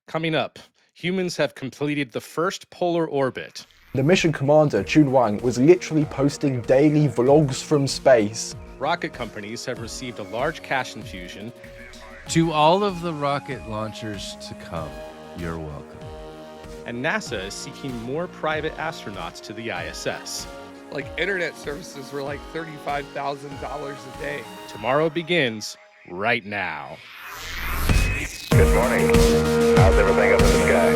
Coming up, humans have completed the first polar orbit. The mission commander, Chun Wang, was literally posting daily vlogs from space. Rocket companies have received a large cash infusion. To all of the rocket launchers to come, you're welcome. And NASA is seeking more private astronauts to the ISS. Like internet services were like $35,000 a day. Tomorrow begins right now. Good morning. How's everything up in the sky?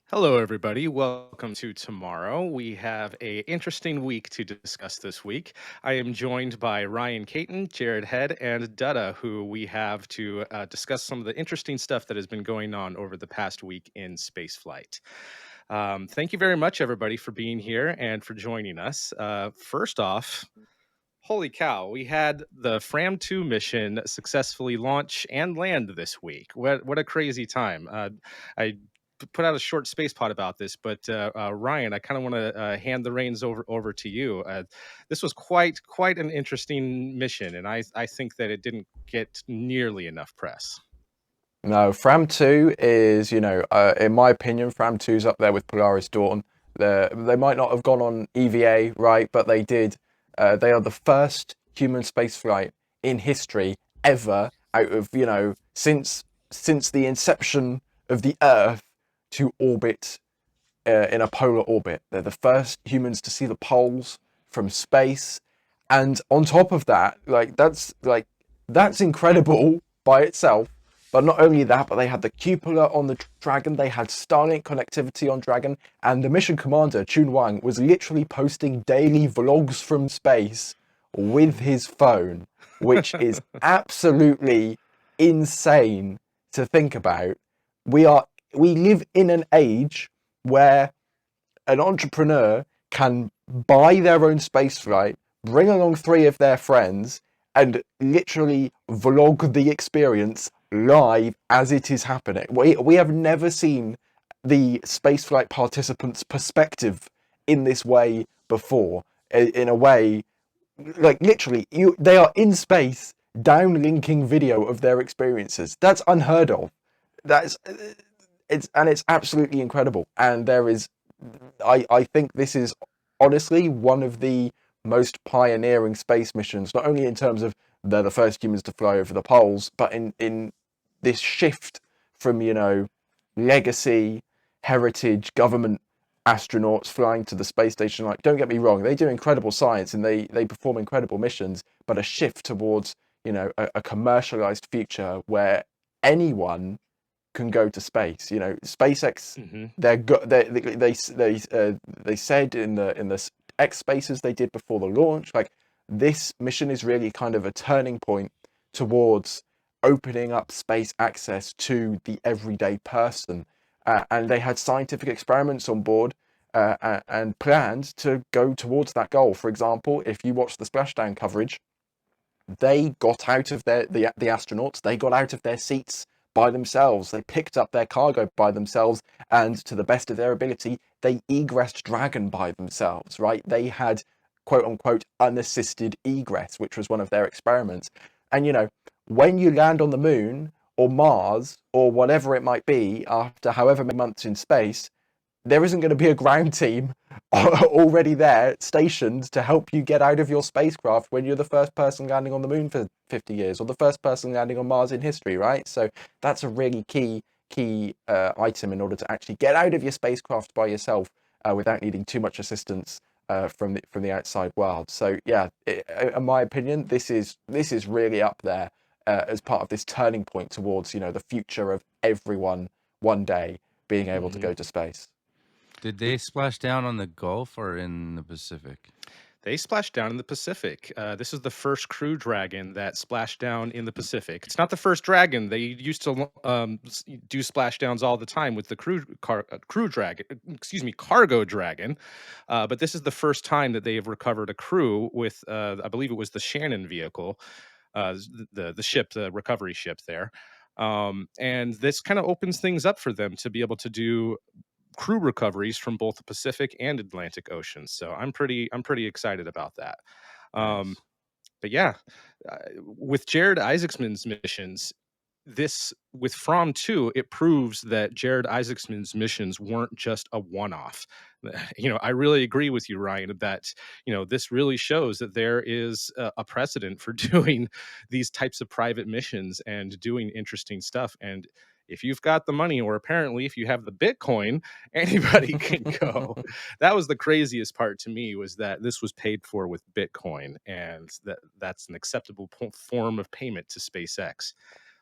Hello, everybody. Welcome to Tomorrow. We have an interesting week to discuss this week. I am joined by Ryan Caton, Jared Head, and Dutta, who we have to discuss some of the interesting stuff that has been going on over the past week in spaceflight. Thank you very much, everybody, for being here and for joining us. First off, holy cow, we had the Fram-2 mission successfully launch and land this week. What a crazy time. I put out a short space pod about this, but Ryan, I kind of want to hand the reins over to you. This was quite an interesting mission, and I think that it didn't get nearly enough press. No, Fram-2 is, in my opinion, Fram-2 is up there with Polaris Dawn. They might not have gone on EVA, right, but they did. They are the first human spaceflight in history ever out of, since the inception of the Earth to orbit in a polar orbit. They're the first humans to see the poles from space. And on top of that, that's incredible by itself. But not only that, but they had the cupola on the Dragon, they had Starlink connectivity on Dragon, and the mission commander, Chun Wang, was literally posting daily vlogs from space with his phone, which is absolutely insane to think about. We live in an age where an entrepreneur can buy their own spaceflight, bring along 3 of their friends, and literally vlog the experience live as it is happening. We have never seen the spaceflight participants' perspective in this way before. In a way, like literally, they are in space downlinking video of their experiences. That's unheard of. It's absolutely incredible. And I think this is honestly one of the most pioneering space missions, not only in terms of they're the first humans to fly over the poles, but in this shift from, legacy, heritage, government astronauts flying to the space station. Like, don't get me wrong, they do incredible science and they perform incredible missions, but a shift towards, a commercialized future where anyone can go to space. SpaceX, they said in the X spaces they did before the launch, like, this mission is really kind of a turning point towards opening up space access to the everyday person. And they had scientific experiments on board and planned to go towards that goal. For example, if you watch the splashdown coverage, they got out of the astronauts, they got out of their seats by themselves. They picked up their cargo by themselves, and to the best of their ability, they egressed Dragon by themselves, right? They had quote unquote unassisted egress, which was one of their experiments. And when you land on the moon or Mars or whatever it might be after however many months in space, there isn't going to be a ground team already there stationed to help you get out of your spacecraft when you're the first person landing on the moon for 50 years or the first person landing on Mars in history, right? So that's a really key item in order to actually get out of your spacecraft by yourself without needing too much assistance from the outside world. So yeah, in my opinion, this is really up there as part of this turning point towards the future of everyone one day being able to go to space. Did they splash down on the Gulf or in the Pacific? They splashed down in the Pacific. This is the first Crew Dragon that splashed down in the Pacific. It's not the first Dragon. They used to do splashdowns all the time with the Crew Dragon, Cargo Dragon. But this is the first time that they have recovered a crew with, I believe it was the Shannon vehicle. the ship, the recovery ship there. And this kind of opens things up for them to be able to do crew recoveries from both the Pacific and Atlantic Oceans. So I'm pretty excited about that. Um, Nice. but yeah, with Jared Isaacman's missions, this with From 2, it proves that Jared Isaacman's missions weren't just a one-off. I really agree with you, Ryan, that this really shows that there is a precedent for doing these types of private missions and doing interesting stuff. And if you've got the money, or apparently if you have the Bitcoin, anybody can go. That was the craziest part to me, was that this was paid for with Bitcoin, and that's an acceptable form of payment to SpaceX.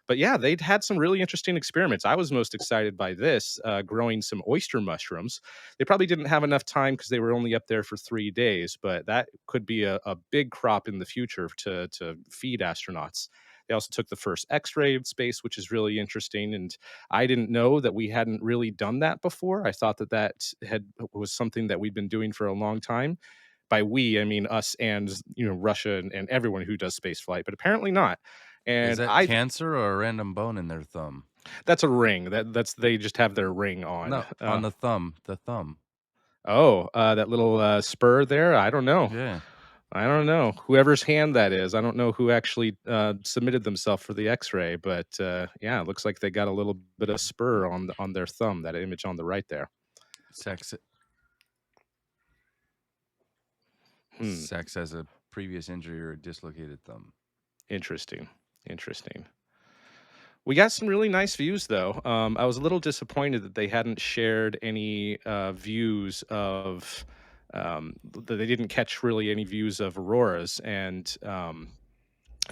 But yeah, they'd had some really interesting experiments. I was most excited by this, growing some oyster mushrooms. They probably didn't have enough time because they were only up there for 3 days, but that could be a big crop in the future to feed astronauts. They also took the first X-ray of space, which is really interesting. And I didn't know that we hadn't really done that before. I thought that was something that we'd been doing for a long time. By we, I mean us and Russia and everyone who does space flight, but apparently not. Is And that I cancer or a random bone in their thumb? That's a ring. That's they just have their ring on. No, on the thumb. The thumb. That little spur there. I don't know. Yeah. I don't know whoever's hand that is. I don't know who actually submitted themselves for the X-ray, but yeah, it looks like they got a little bit of spur on their thumb. That image on the right there. Sex. Hmm. Sex has a previous injury or a dislocated thumb. Interesting. We got some really nice views, though. I was a little disappointed that they hadn't shared any views of that they didn't catch really any views of auroras. And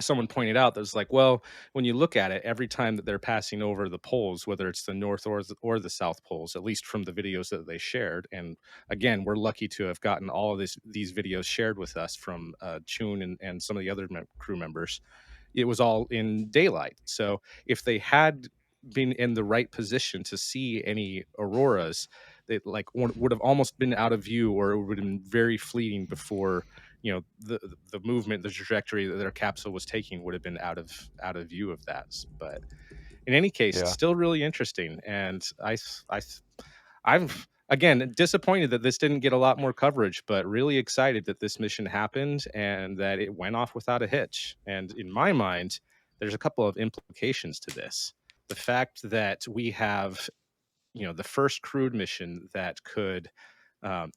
someone pointed out that it's like, well, when you look at it, every time that they're passing over the poles, whether it's the north or the south poles, at least from the videos that they shared, and again, we're lucky to have gotten all of these videos shared with us from Chun and some of the other crew members. It was all in daylight. So if they had been in the right position to see any auroras, they would have almost been out of view, or it would have been very fleeting before the movement, the trajectory that their capsule was taking would have been out of view of that. But in any case, Yeah. it's still really interesting, and I'm again disappointed that this didn't get a lot more coverage, but really excited that this mission happened and that it went off without a hitch. And in my mind, there's a couple of implications to this. The fact that we have, the first crewed mission that could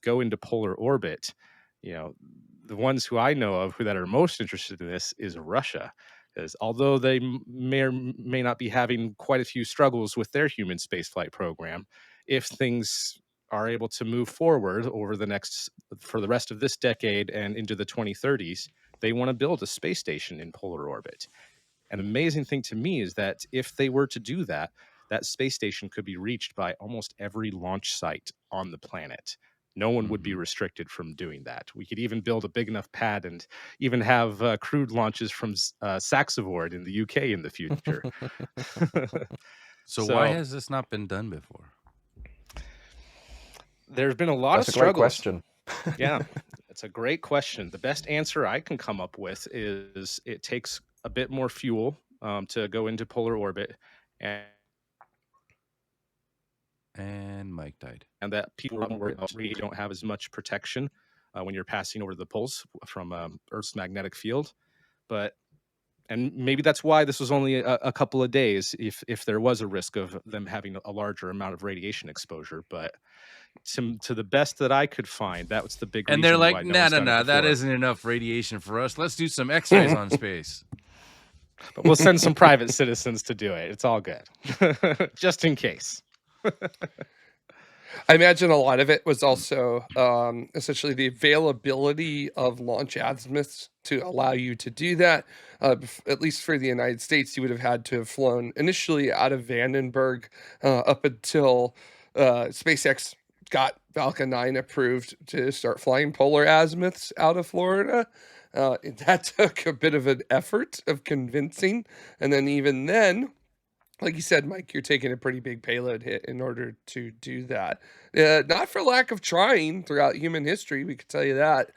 go into polar orbit. The ones who I know of that are most interested in this is Russia, because although they may or may not be having quite a few struggles with their human spaceflight program, if things are able to move forward for the rest of this decade and into the 2030s, they want to build a space station in polar orbit. An amazing thing to me is that if they were to do that, that space station could be reached by almost every launch site on the planet. No one would be restricted from doing that. We could even build a big enough pad and even have crewed launches from Saxavord in the UK in the future. So So why has this not been done before? there's been a lot That's of a great struggles. question. Yeah, it's a great question. The best answer I can come up with is it takes a bit more fuel to go into polar orbit, And Mike died. and that people really don't have as much protection when you're passing over the poles from Earth's magnetic field. And maybe that's why this was only a couple of days, if there was a risk of them having a larger amount of radiation exposure. But to the best that I could find, that was the big And reason they're why like, no one's done it that before. isn't enough radiation for us. Let's do some X-rays on space. But we'll send some private citizens to do it. It's all good, just in case. I imagine a lot of it was also essentially the availability of launch azimuths to allow you to do that. At least for the United States, you would have had to have flown initially out of Vandenberg up until SpaceX got Falcon 9 approved to start flying polar azimuths out of Florida. That took a bit of an effort of convincing. And then even then, like you said, Mike, you're taking a pretty big payload hit in order to do that. Not for lack of trying throughout human history, we could tell you that.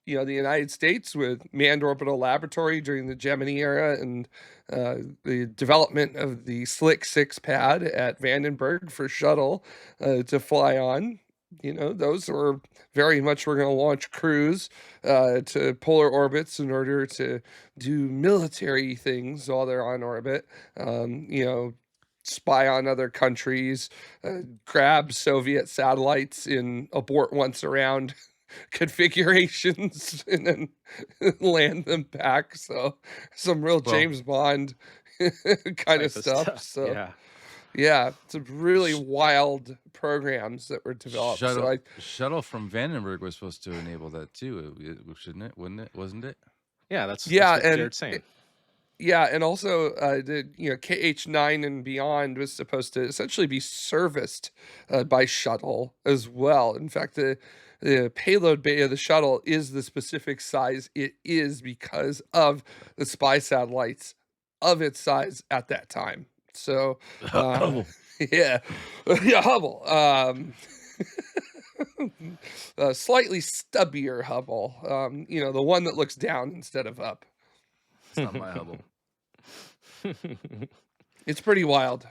the United States with manned orbital laboratory during the Gemini era and the development of the Slick 6 pad at Vandenberg for shuttle to fly on. Those were very much we're going to launch crews to polar orbits in order to do military things while they're on orbit. Spy on other countries, grab Soviet satellites in abort once around configurations and then land them back. So some real Well, James Bond kind of Type of stuff. stuff. So Yeah. yeah, some really sh- wild programs that were developed. So shuttle from Vandenberg was supposed to enable that too, shouldn't it? Wouldn't it? Wasn't it? Yeah, that's yeah, what and Jared's saying. yeah, and also the KH-9 and beyond was supposed to essentially be serviced by shuttle as well. In fact, the payload bay of the shuttle is the specific size it is because of the spy satellites of its size at that time. So, Hubble. yeah, yeah, Hubble. Slightly stubbier Hubble. The one that looks down instead of up. It's not my Hubble. It's pretty wild.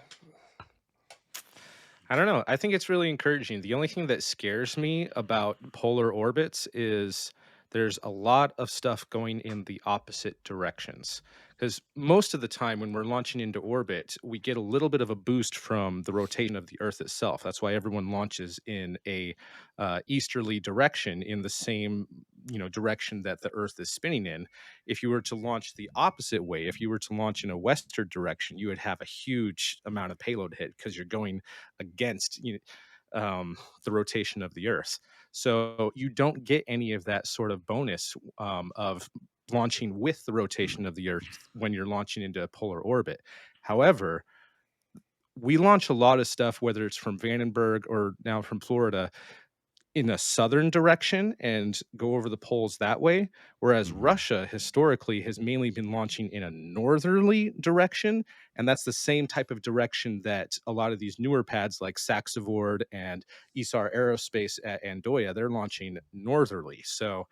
I don't know. I think it's really encouraging. The only thing that scares me about polar orbits is there's a lot of stuff going in the opposite directions. Because most of the time when we're launching into orbit, we get a little bit of a boost from the rotation of the Earth itself. That's why everyone launches in a easterly direction, in the same direction that the Earth is spinning in. If you were to launch the opposite way, if you were to launch in a western direction, you would have a huge amount of payload hit because you're going against the rotation of the Earth. So you don't get any of that sort of bonus of launching with the rotation of the Earth when you're launching into a polar orbit. However, we launch a lot of stuff, whether it's from Vandenberg or now from Florida, in a southern direction and go over the poles that way, whereas Russia historically has mainly been launching in a northerly direction, and that's the same type of direction that a lot of these newer pads like Saxavord and Isar Aerospace at Andoya, they're launching northerly. So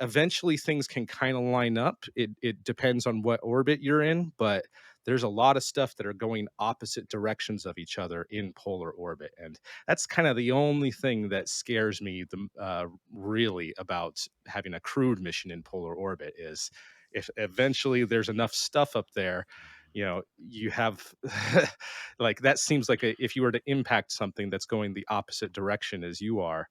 eventually things can kind of line up. It depends on what orbit you're in, but there's a lot of stuff that are going opposite directions of each other in polar orbit, and that's kind of the only thing that scares me really about having a crewed mission in polar orbit is if eventually there's enough stuff up there. You have like that seems like if you were to impact something that's going the opposite direction as you are,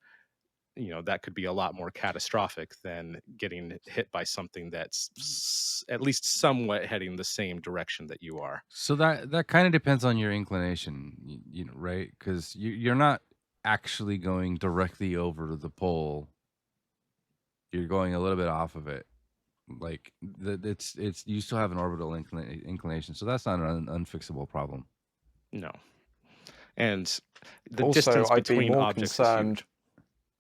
that could be a lot more catastrophic than getting hit by something that's at least somewhat heading the same direction that you are. So that kind of depends on your inclination, right? Because you're not actually going directly over the pole. You're going a little bit off of it. Like it's you still have an orbital inclination, so that's not an unfixable problem. No. And the Also, distance I'd be between more objects is huge. concerned.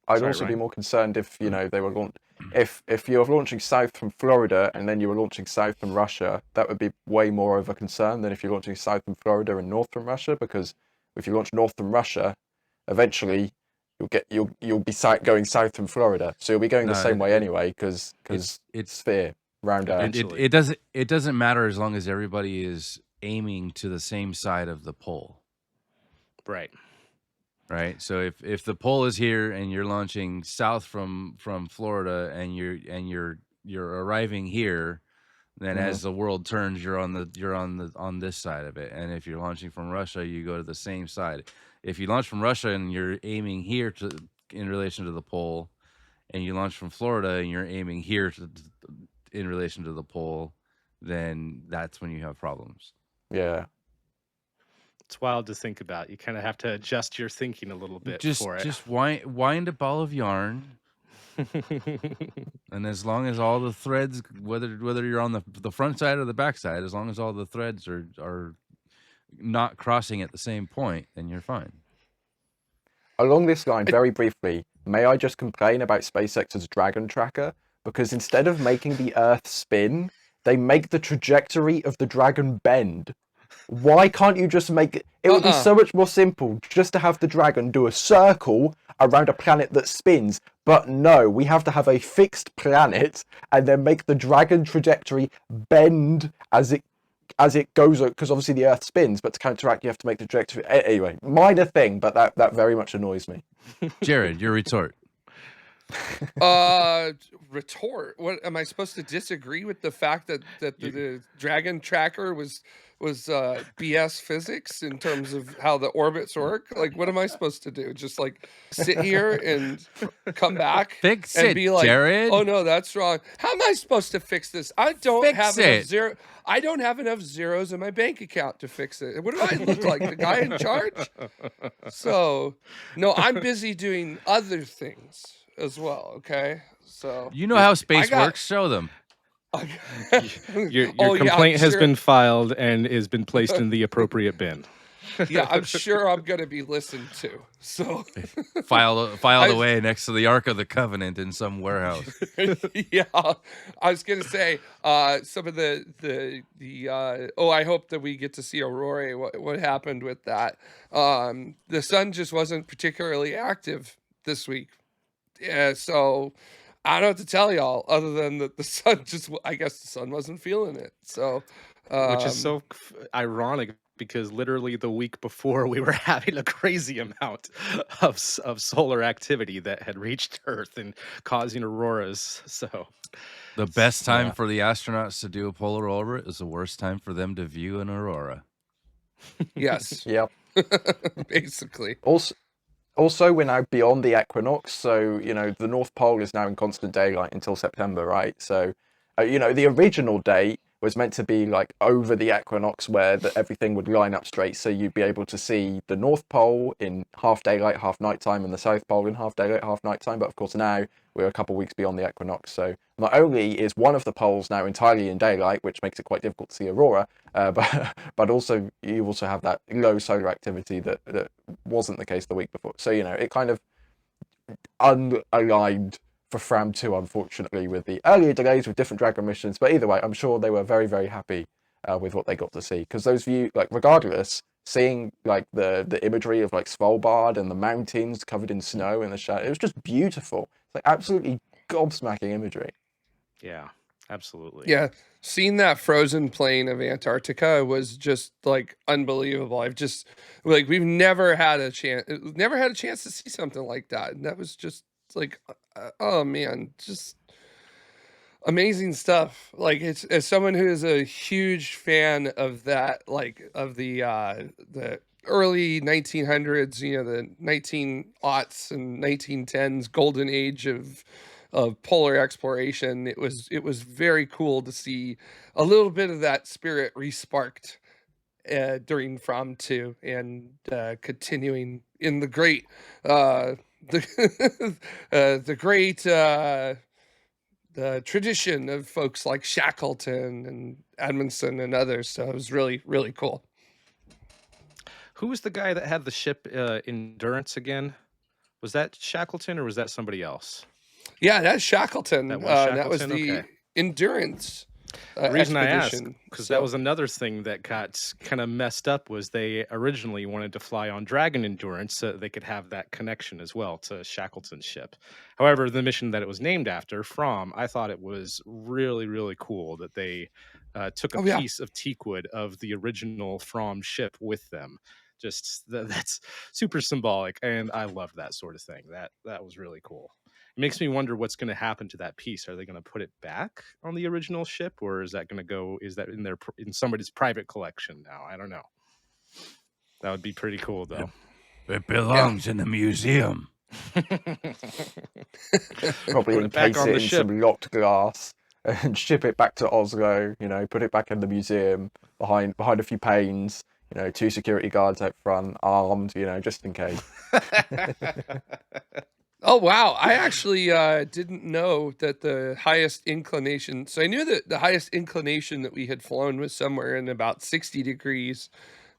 I'd Sorry, also be Ryan. more concerned if they were if you're launching south from Florida and then you were launching south from Russia. That would be way more of a concern than if you're launching south from Florida and north from Russia. Because if you launch north from Russia, eventually you'll be going south from Florida. So you'll be going the same way anyway because it's sphere round Earth. Eventually. It doesn't matter as long as everybody is aiming to the same side of the pole. Right. Right. So if the pole is here and you're launching south from Florida and you're arriving here, then as the world turns, you're on this side of it. And if you're launching from Russia, you go to the same side. If you launch from Russia and you're aiming here in relation to the pole, and you launch from Florida and you're aiming here in relation to the pole, then that's when you have problems. Yeah. It's wild to think about. You kind of have to adjust your thinking a little bit for it. Just wind a ball of yarn, and as long as all the threads, whether you're on the front side or the back side, as long as all the threads are not crossing at the same point, then you're fine. Along this line, very briefly, may I just complain about SpaceX's Dragon tracker? Because instead of making the Earth spin, they make the trajectory of the Dragon bend. Why can't you just make it? It would be so much more simple just to have the Dragon do a circle around a planet that spins. But no, we have to have a fixed planet and then make the Dragon trajectory bend as it goes, because obviously the Earth spins, but to counteract, you have to make the trajectory. Anyway, minor thing, but that very much annoys me. Jared, your retort. Retort. What am I supposed to disagree with the fact that the Dragon tracker was BS physics in terms of how the orbits work? Like, what am I supposed to do? Just like sit here and come back Fix and it, be like, Jared. oh no, that's wrong. How am I supposed to fix this? I don't Fix have it. enough zero. I don't have enough zeros in my bank account to fix it. What do I look like? The guy in charge? So, no, I'm busy doing other things as well. Okay, so You know how space got- works. Show them. Your Oh, yeah, complaint has sure. been filed and has been placed in the appropriate bin. Yeah, I'm sure I'm gonna be listened to. So Filed away next to the Ark of the Covenant in some warehouse. yeah, I was gonna say some of the I hope that we get to see Aurora. What happened with that? The sun just wasn't particularly active this week. Yeah, so I don't know what to tell y'all other than that the sun I guess the sun wasn't feeling it. So Which is so ironic because literally the week before we were having a crazy amount of solar activity that had reached Earth and causing auroras. So The best time for the astronauts to do a polar orbit is the worst time for them to view an aurora. yes, Yep. basically. Also, we're now beyond the equinox, so the North Pole is now in constant daylight until September, right? So, the original date was meant to be like over the equinox, where everything would line up straight, so you'd be able to see the North Pole in half daylight, half nighttime, and the South Pole in half daylight, half nighttime. But of course, now we're a couple of weeks beyond the equinox, so not only is one of the poles now entirely in daylight, which makes it quite difficult to see aurora, but also you also have that low solar activity that wasn't the case the week before. So it kind of unaligned for Fram 2, unfortunately, with the earlier delays with different Dragon missions. But either way, I'm sure they were very, very happy with what they got to see, because those views, like, regardless, seeing like the imagery of like Svalbard and the mountains covered in snow and the shadow, it was just beautiful. It's like absolutely gobsmacking imagery. yeah, absolutely. Yeah, seeing that frozen plain of Antarctica was just like unbelievable. I've just we've never had a chance to see something like that, and that was just like, oh man, just amazing stuff. Like, it's as someone who is a huge fan of that, like of the early 1900s, the 1900s and 1910s golden age of polar exploration. It was very cool to see a little bit of that spirit resparked during From 2 and continuing in the great the great the tradition of folks like Shackleton and Edmondson and others. So it was really, really cool. Who was the guy that had the ship Endurance again? Was that Shackleton or was that somebody else? Yeah, that's Shackleton. That was That was Shackleton? the Okay. Endurance The reason I asked, expedition. because So- that was another thing that got kind of messed up, was they originally wanted to fly on Dragon Endurance so they could have that connection as well to Shackleton's ship. However, the mission that it was named after, From, I thought it was really, really cool that they took a Oh, yeah. piece of teakwood of the original From ship with them. Just that's super symbolic, and I loved that sort of thing. That was really cool. It makes me wonder what's going to happen to that piece. Are they going to put it back on the original ship, or is that going to go? Is that in somebody's private collection now? I don't know. That would be pretty cool, though. It belongs in the museum. Probably Put it back encase on it the in ship. some locked glass and ship it back to Oslo. Put it back in the museum behind a few panes. 2 security guards out front, armed. Just in case. Oh, wow. I actually didn't know that the highest inclination. So I knew that the highest inclination that we had flown was somewhere in about 60 degrees.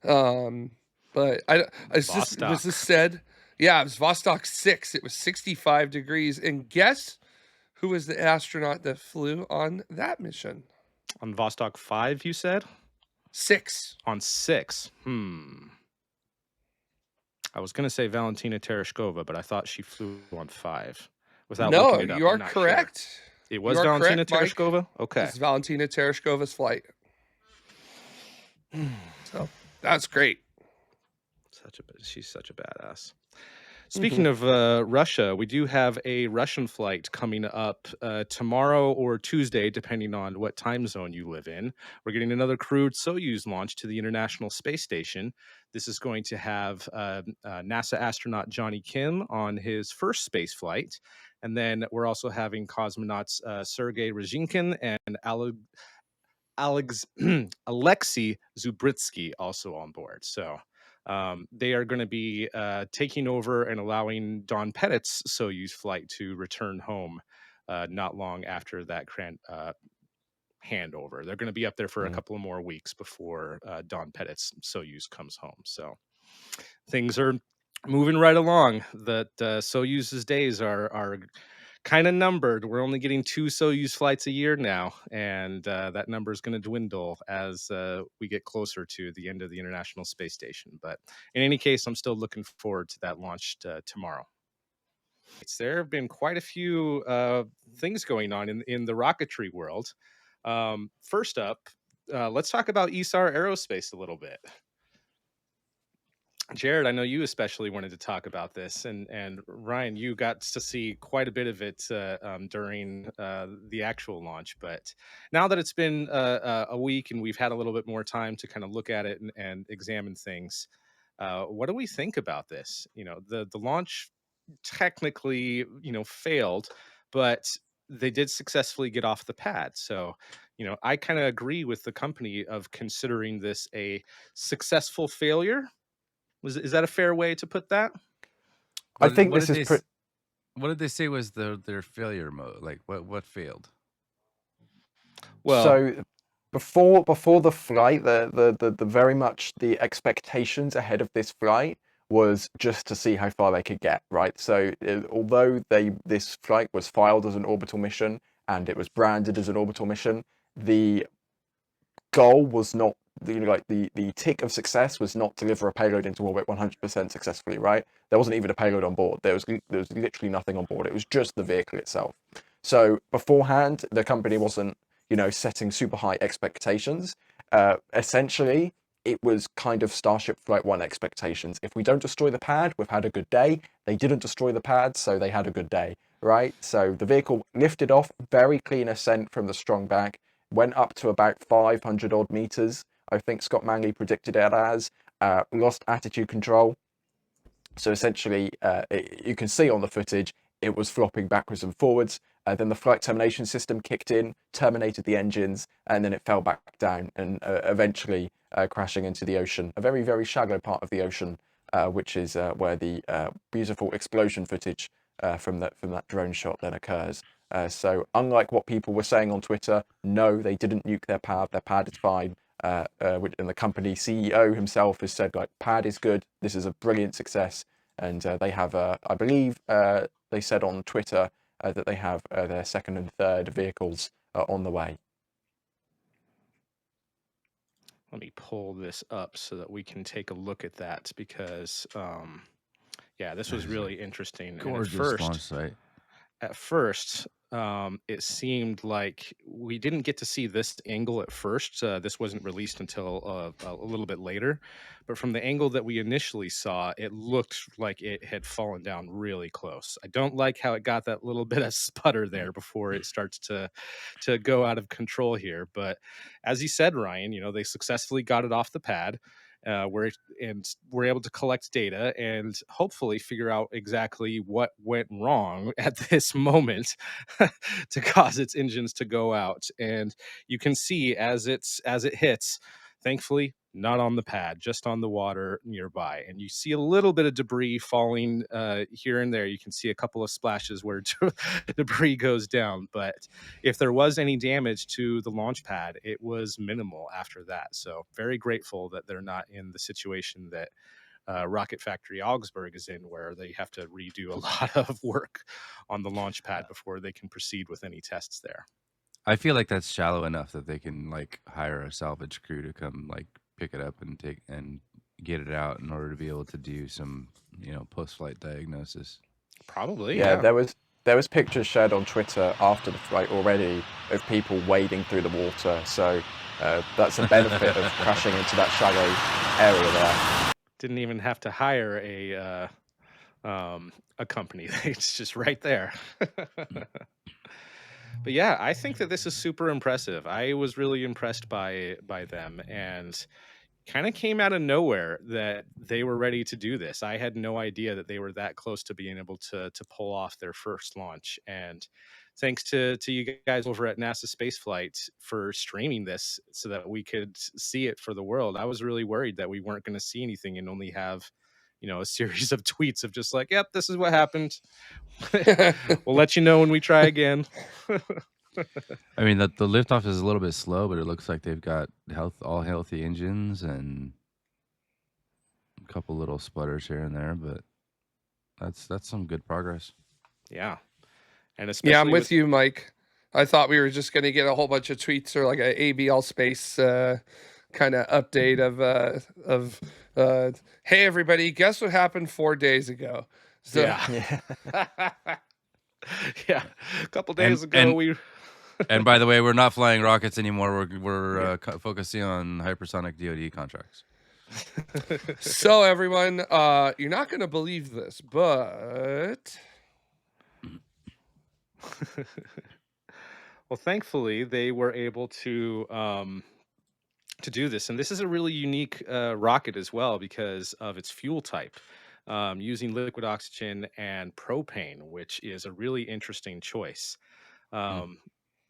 But was Vostok. this said? Yeah, it was Vostok 6. It was 65 degrees. And guess who was the astronaut that flew on that mission? On Vostok 5, you said? 6. On 6. I was going to say Valentina Tereshkova, but I thought she flew on 5. Without No, looking it up, you I'm are not sure. correct. It You was are Valentina correct, Mike. Tereshkova? Okay. This is Valentina Tereshkova's flight. So that's great. She's such a badass. Mm-hmm. Speaking of Russia, we do have a Russian flight coming up tomorrow or Tuesday, depending on what time zone you live in. We're getting another crewed Soyuz launch to the International Space Station. This is going to have NASA astronaut Johnny Kim on his first space flight. And then we're also having cosmonauts Sergei Rezhinkin and Alexei Zubritsky also on board. So they are going to be taking over and allowing Don Pettit's Soyuz flight to return home not long after that handover. They're going to be up there for a couple of more weeks before Don Pettit's Soyuz comes home. So things are moving right along. That Soyuz's days are kind of numbered. We're only getting 2 Soyuz flights a year now, and that number is going to dwindle as we get closer to the end of the International Space Station. But in any case, I'm still looking forward to that launch tomorrow. There have been quite a few things going on in the rocketry world. First up, let's talk about ESAR Aerospace a little bit. Jared, I know you especially wanted to talk about this, and Ryan, you got to see quite a bit of it during the actual launch. But now that it's been a week and we've had a little bit more time to kind of look at it and examine things, what do we think about this? The launch technically, failed, but they did successfully get off the pad. So, I kind of agree with the company of considering this a successful failure. Is that a fair way to put that? I What, think what this did is they s- what did they say was their failure mode? Like what failed? Well, so before the flight, the very much the expectations ahead of this flight was just to see how far they could get, right? So although this flight was filed as an orbital mission and it was branded as an orbital mission, the goal was not the tick of success was not to deliver a payload into orbit 100% successfully, right? There wasn't even a payload on board. There was literally nothing on board. It was just the vehicle itself. So beforehand, the company wasn't setting super high expectations. Essentially, it was kind of Starship Flight 1 expectations. If we don't destroy the pad, we've had a good day. They didn't destroy the pad, so they had a good day, right? So the vehicle lifted off, very clean ascent from the strong back, went up to about 500 odd meters. I think Scott Manley predicted it as, lost attitude control. So essentially, you can see on the footage, it was flopping backwards and forwards. Then the flight termination system kicked in, terminated the engines, and then it fell back down and eventually crashing into the ocean, a very, very shallow part of the ocean, which is where the beautiful explosion footage from that drone shot then occurs. So unlike what people were saying on Twitter, no, they didn't nuke their pad. Their pad is fine. And the company CEO himself has said, like, pad is good. This is a brilliant success. And they have, I believe, they said on Twitter that they have their second and third vehicles on the way. let me pull this up so that we can take a look at that because, yeah, this was really interesting. And Gorgeous launch site. at first, it seemed like we didn't get to see this angle at first. This wasn't released until a little bit later. But from the angle that we initially saw, it looked like it had fallen down really close. I don't like how it got that little bit of sputter there before it starts to go out of control here. But as you said, Ryan, they successfully got it off the pad. We're able to collect data and hopefully figure out exactly what went wrong at this moment to cause its engines to go out. And you can see as it hits, thankfully not on the pad, just on the water nearby. And you see a little bit of debris falling here and there. You can see a couple of splashes where debris goes down. But if there was any damage to the launch pad, it was minimal after that. So very grateful that they're not in the situation that Rocket Factory Augsburg is in, where they have to redo a lot of work on the launch pad before they can proceed with any tests there. I feel like that's shallow enough that they can like hire a salvage crew to come like pick it up and get it out in order to be able to do some, post-flight diagnosis. Probably, Yeah, yeah. there was pictures shared on Twitter after the flight already of people wading through the water. So that's a benefit of crashing into that shallow area there. Didn't even have to hire a company. It's just right there. But yeah, I think that this is super impressive. I was really impressed by them, and kind of came out of nowhere that they were ready to do this. I had no idea that they were that close to being able to pull off their first launch. And thanks to you guys over at NASA Spaceflight for streaming this so that we could see it for the world. I was really worried that we weren't going to see anything and only have, a series of tweets of just like, yep, this is what happened. We'll let you know when we try again. I mean, the liftoff is a little bit slow, but it looks like they've got all healthy engines and a couple little sputters here and there, but that's some good progress. Yeah. And especially Yeah, I'm with you, Mike. I thought we were just going to get a whole bunch of tweets or like a ABL space kind of update of hey everybody, guess what happened 4 days ago? So, Yeah. Yeah. A couple And- days ago, and- we. And by the way, we're not flying rockets anymore. We're focusing on hypersonic DoD contracts. So everyone, you're not going to believe this, but Well, thankfully, they were able to do this, and this is a really unique rocket as well because of its fuel type, using liquid oxygen and propane, which is a really interesting choice. Um,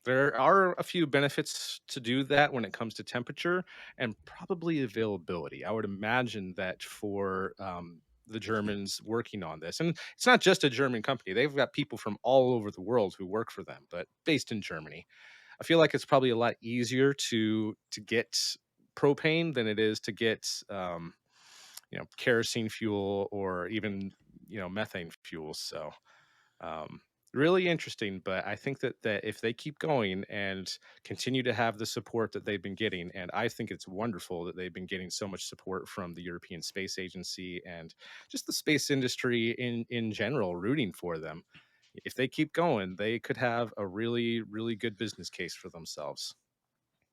There are a few benefits to do that when it comes to temperature and probably availability. I would imagine that for the Germans working on this, and it's not just a German company, they've got people from all over the world who work for them, but based in Germany. I feel like it's probably a lot easier to get propane than it is to get kerosene fuel or even methane fuels. So um, really interesting, but I think that if they keep going and continue to have the support that they've been getting, and I think it's wonderful that they've been getting so much support from the European Space Agency and just the space industry in general, rooting for them. If they keep going, they could have a really, really good business case for themselves.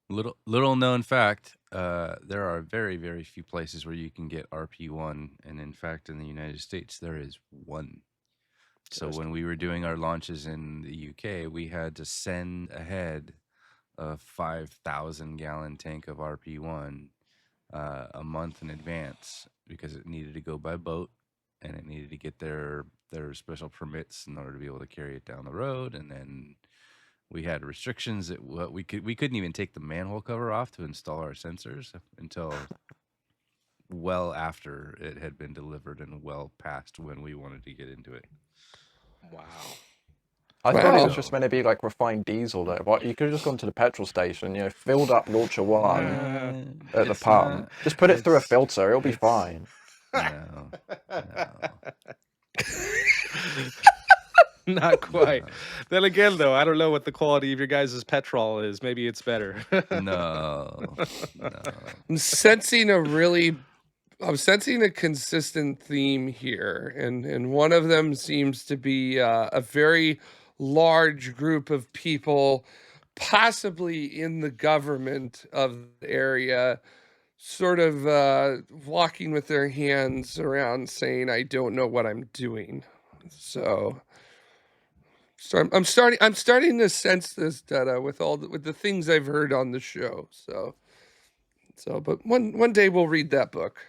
Little known fact, there are very, very few places where you can get RP1, and in fact, in the United States, there is one. So when we were doing our launches in the UK, we had to send ahead a 5,000-gallon tank of RP1 a month in advance because it needed to go by boat and it needed to get their special permits in order to be able to carry it down the road. And then we had restrictions that we couldn't even take the manhole cover off to install our sensors until well after it had been delivered and well past when we wanted to get into it. Wow. I thought it Wow. was just meant to be like refined diesel though. What, you could have just gone to the petrol station, filled up launcher one at the It's pump. not- Just put it through a it's- filter, it'll be it's- fine. No. Not quite. Then again, though, I don't know what the quality of your guys' petrol is. Maybe it's better. No. I'm sensing a consistent theme here, and one of them seems to be a very large group of people, possibly in the government of the area, sort of walking with their hands around, saying, "I don't know what I'm doing." So I'm starting to sense this data with with the things I've heard on the show. So but one day we'll read that book.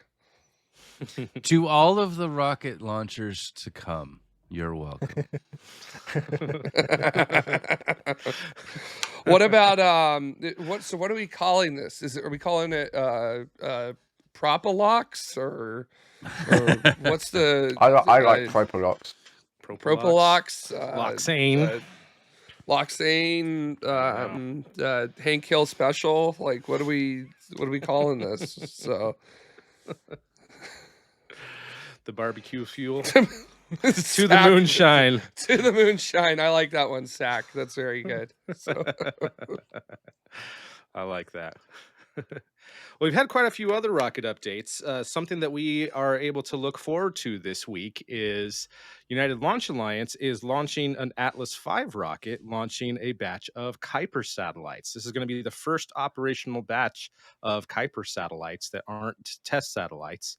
To all of the rocket launchers to come, you're welcome. What about what are we calling this? Are we calling it Propalox or what's the I like Propalox. Propalox, Loxane. Loxane, Hank Hill special? Like what are we calling this? So The barbecue fuel. To the Sack. moonshine. To the moonshine. I like that one, Sack. That's very good. So I like that. Well, we've had quite a few other rocket updates. Something that we are able to look forward to this week is United Launch Alliance is launching an Atlas V rocket, launching a batch of Kuiper satellites. This is going to be the first operational batch of Kuiper satellites that aren't test satellites.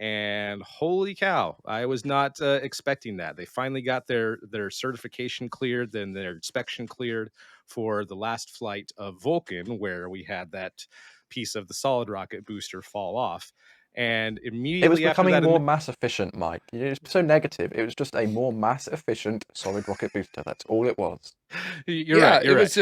And holy cow, I was not expecting that. They finally got their certification cleared, then their inspection cleared for the last flight of Vulcan, where we had that piece of the solid rocket booster fall off. And It was immediately after becoming that, more mass efficient, Mike. It's so negative. It was just a more mass efficient solid rocket booster. That's all it was. you're right. You're right.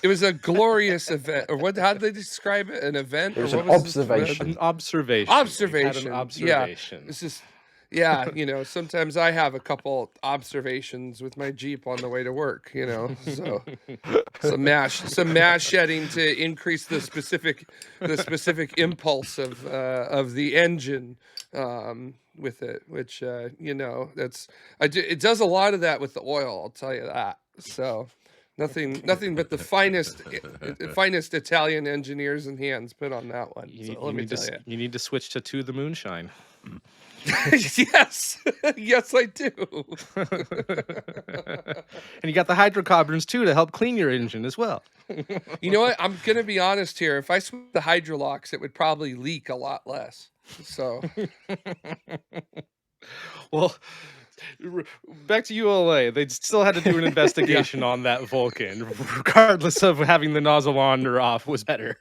it was a glorious event. Or what? How did they describe it? An event? It was or an what was observation. An observation. We had Observation. an Yeah. observation. It's just, yeah, sometimes I have a couple observations with my Jeep on the way to work, so some mass shedding to increase the specific impulse of the engine with it, which it does a lot of that with the oil, I'll tell you that. So nothing but the finest Italian engineers and hands put on that one. So let me tell you. You need to switch to the moonshine. Yes, yes, I do. And you got the hydrocarbons too to help clean your engine as well. You know what? I'm gonna be honest here. If I switch the hydrolocks, it would probably leak a lot less. So, well, back to ULA, they still had to do an investigation on that Vulcan, regardless of having the nozzle on or off was better.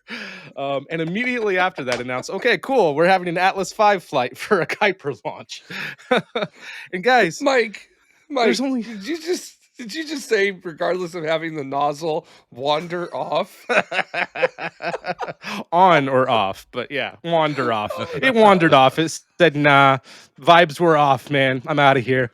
And immediately after that announced, okay, cool, we're having an Atlas V flight for a Kuiper launch. And guys, Mike, there's only did you just say regardless of having the nozzle wander off? on or off, but yeah, wander off. It wandered off. It said, nah, vibes were off, man. I'm out of here.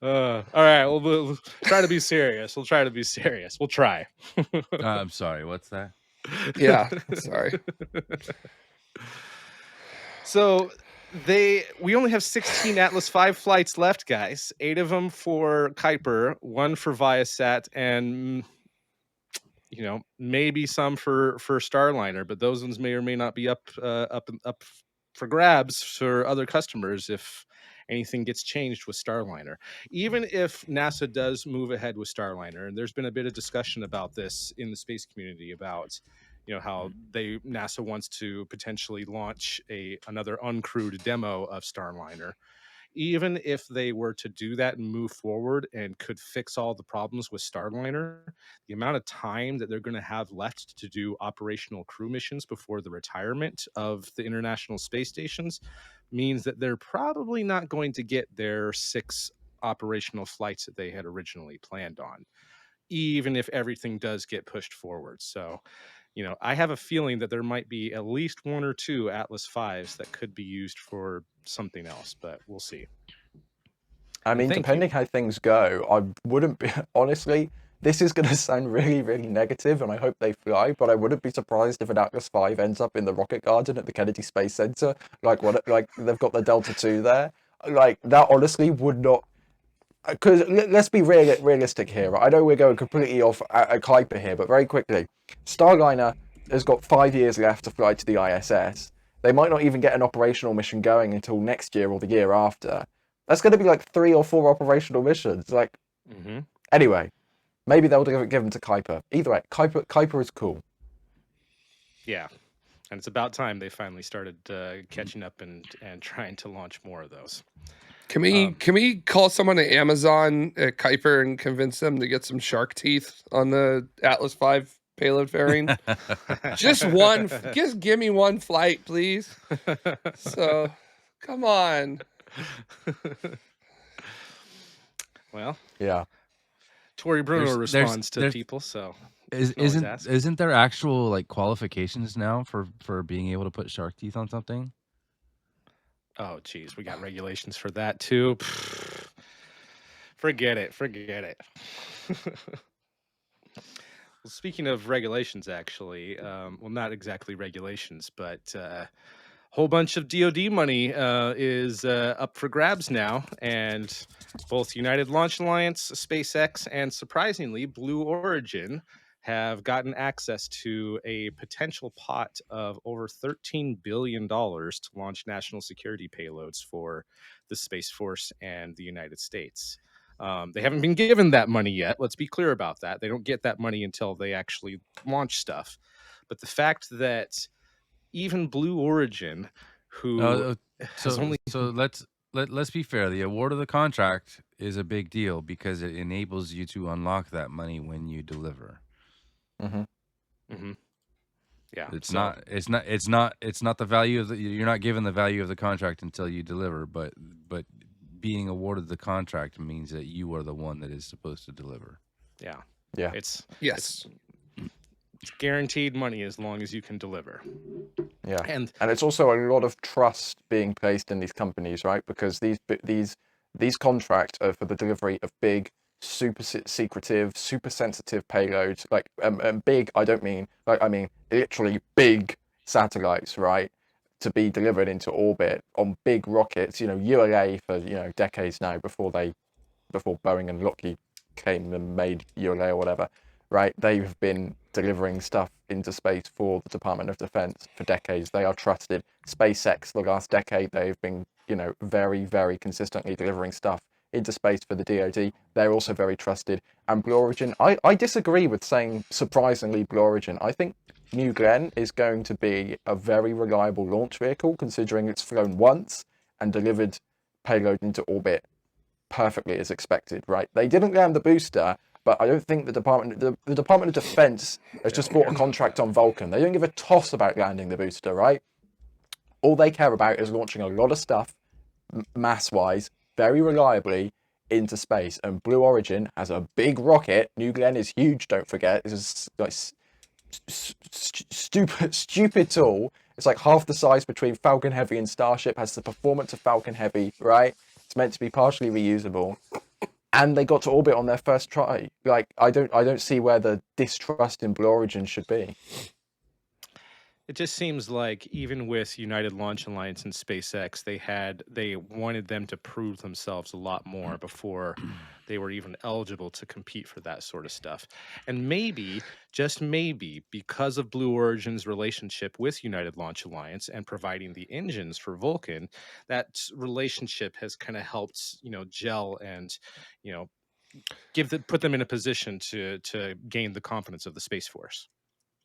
All right, we'll try to be serious. We'll try to be serious. We'll try. I'm sorry. What's that? Yeah, sorry. So we only have 16 Atlas V flights left, guys. 8 of them for Kuiper, 1 for Viasat, and maybe some for Starliner, but those ones may or may not be up for grabs for other customers if anything gets changed with Starliner. Even if NASA does move ahead with Starliner, and there's been a bit of discussion about this in the space community about how NASA wants to potentially launch another uncrewed demo of Starliner. Even if they were to do that and move forward and could fix all the problems with Starliner, the amount of time that they're going to have left to do operational crew missions before the retirement of the International Space Stations means that they're probably not going to get their 6 operational flights that they had originally planned on, even if everything does get pushed forward. So, I have a feeling that there might be at least 1 or 2 Atlas Vs that could be used for something else, but we'll see. I mean, depending how things go, I wouldn't be, honestly, this is going to sound really, really negative, and I hope they fly, but I wouldn't be surprised if an Atlas V ends up in the Rocket Garden at the Kennedy Space Center, like they've got the Delta II there. Like, that honestly would not, because let's be realistic here. Right? I know we're going completely off a Kuiper here, but very quickly, Starliner has got 5 years left to fly to the ISS. They might not even get an operational mission going until next year or the year after. That's going to be like 3 or 4 operational missions. Like, Anyway, maybe they'll give them to Kuiper. Either way, Kuiper is cool. Yeah, and it's about time they finally started catching up and trying to launch more of those. Can we call someone at Amazon at Kuiper and convince them to get some shark teeth on the Atlas V payload fairing? Just one. Just give me 1 flight, please. So, come on. Well, yeah. Tori Bruno responds to people, so isn't there actual like qualifications now for being able to put shark teeth on something? Oh, geez, we got regulations for that too. Forget it. Well, speaking of regulations, actually, well, not exactly regulations, but whole bunch of DoD money is up for grabs now, and both United Launch Alliance, SpaceX, and surprisingly, Blue Origin have gotten access to a potential pot of over $13 billion to launch national security payloads for the Space Force and the United States. They haven't been given that money yet. Let's be clear about that. They don't get that money until they actually launch stuff. But the fact that even Blue Origin, who Uh, has only so let's be fair. The award of the contract is a big deal because it enables you to unlock that money when you deliver. Mhm. Mhm. Yeah, It's so not it's not the value of the, you're not given the value of the contract until you deliver, but being awarded the contract means that you are the one that is supposed to deliver. yeah, Yeah. it's Yes. guaranteed money as long as you can deliver. Yeah. And And it's also a lot of trust being placed in these companies, right? Because these contracts are for the delivery of big, super secretive, super sensitive payloads. Like, and big, I don't mean like, I mean literally big satellites, right? To be delivered into orbit on big rockets. You know, ULA for decades now before Boeing and Lockheed came and made ULA or whatever, right? They've been delivering stuff into space for the Department of Defense for decades. They are trusted. SpaceX, the last decade, they've been, very, very consistently delivering stuff into space for the DoD. They're also very trusted. And Blue Origin, I disagree with saying surprisingly Blue Origin. I think New Glenn is going to be a very reliable launch vehicle, considering it's flown once and delivered payload into orbit perfectly as expected, right? They didn't land the booster, but I don't think the Department of Defense has just bought a contract on Vulcan. They don't give a toss about landing the booster, right? All they care about is launching a lot of stuff, mass-wise, very reliably into space. And Blue Origin has a big rocket. New Glenn is huge. Don't forget, it's like stupid tool. It's like half the size between Falcon Heavy and Starship. Has the performance of Falcon Heavy, right? It's meant to be partially reusable, and they got to orbit on their first try. Like, I don't see where the distrust in Blue Origin should be. it just seems like even with United Launch Alliance and SpaceX, they wanted them to prove themselves a lot more before they were even eligible to compete for that sort of stuff. And maybe, just maybe, because of Blue Origin's relationship with United Launch Alliance and providing the engines for Vulcan, that relationship has kind of helped, gel and, you know, put them in a position to gain the confidence of the Space Force.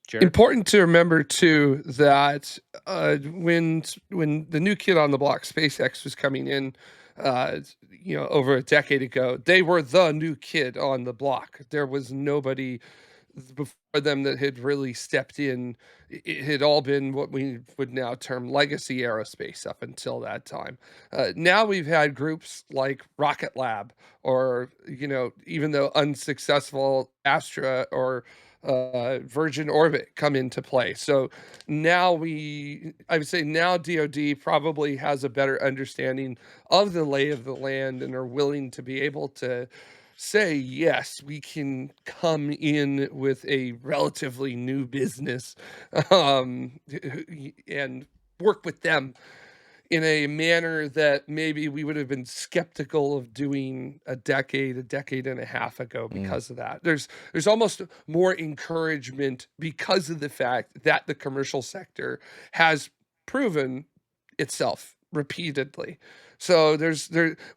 Jared? Important to remember too that when the new kid on the block, SpaceX, was coming in, over a decade ago, they were the new kid on the block. There was nobody before them that had really stepped in. It had all been what we would now term legacy aerospace up until that time. Now we've had groups like Rocket Lab, or even though unsuccessful, Astra or Virgin Orbit come into play. So now I would say now DoD probably has a better understanding of the lay of the land and are willing to be able to say, yes, we can come in with a relatively new business, and work with them in a manner that maybe we would have been skeptical of doing a decade and a half ago because of that. There's almost more encouragement because of the fact that the commercial sector has proven itself repeatedly. So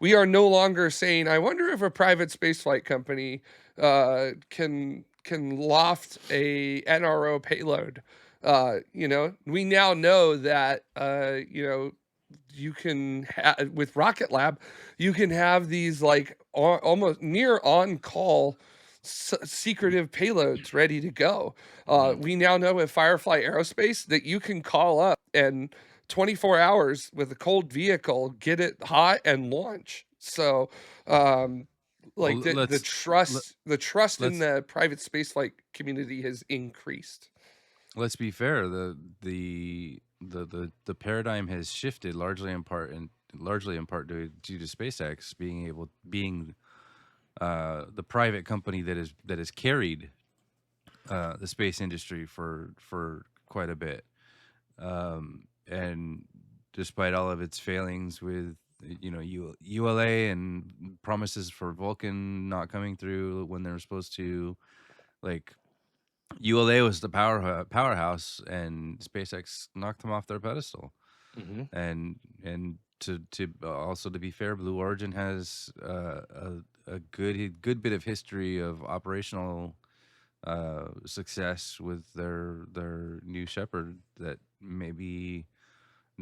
we are no longer saying, I wonder if a private spaceflight company can loft a NRO payload. We now know that you can with Rocket Lab, you can have these like almost near on call secretive payloads ready to go. We now know with Firefly Aerospace that you can call up and 24 hours with a cold vehicle, get it hot and launch. So, like the trust in the private spaceflight community has increased. Let's be fair. The paradigm has shifted largely in part due to SpaceX being the private company that has carried the space industry for quite a bit, and despite all of its failings with ULA and promises for Vulcan not coming through when they were supposed to. Like, ULA was the powerhouse, and SpaceX knocked them off their pedestal. Hmm. And to also, to be fair, Blue Origin has a good bit of history of operational success with their New Shepard that maybe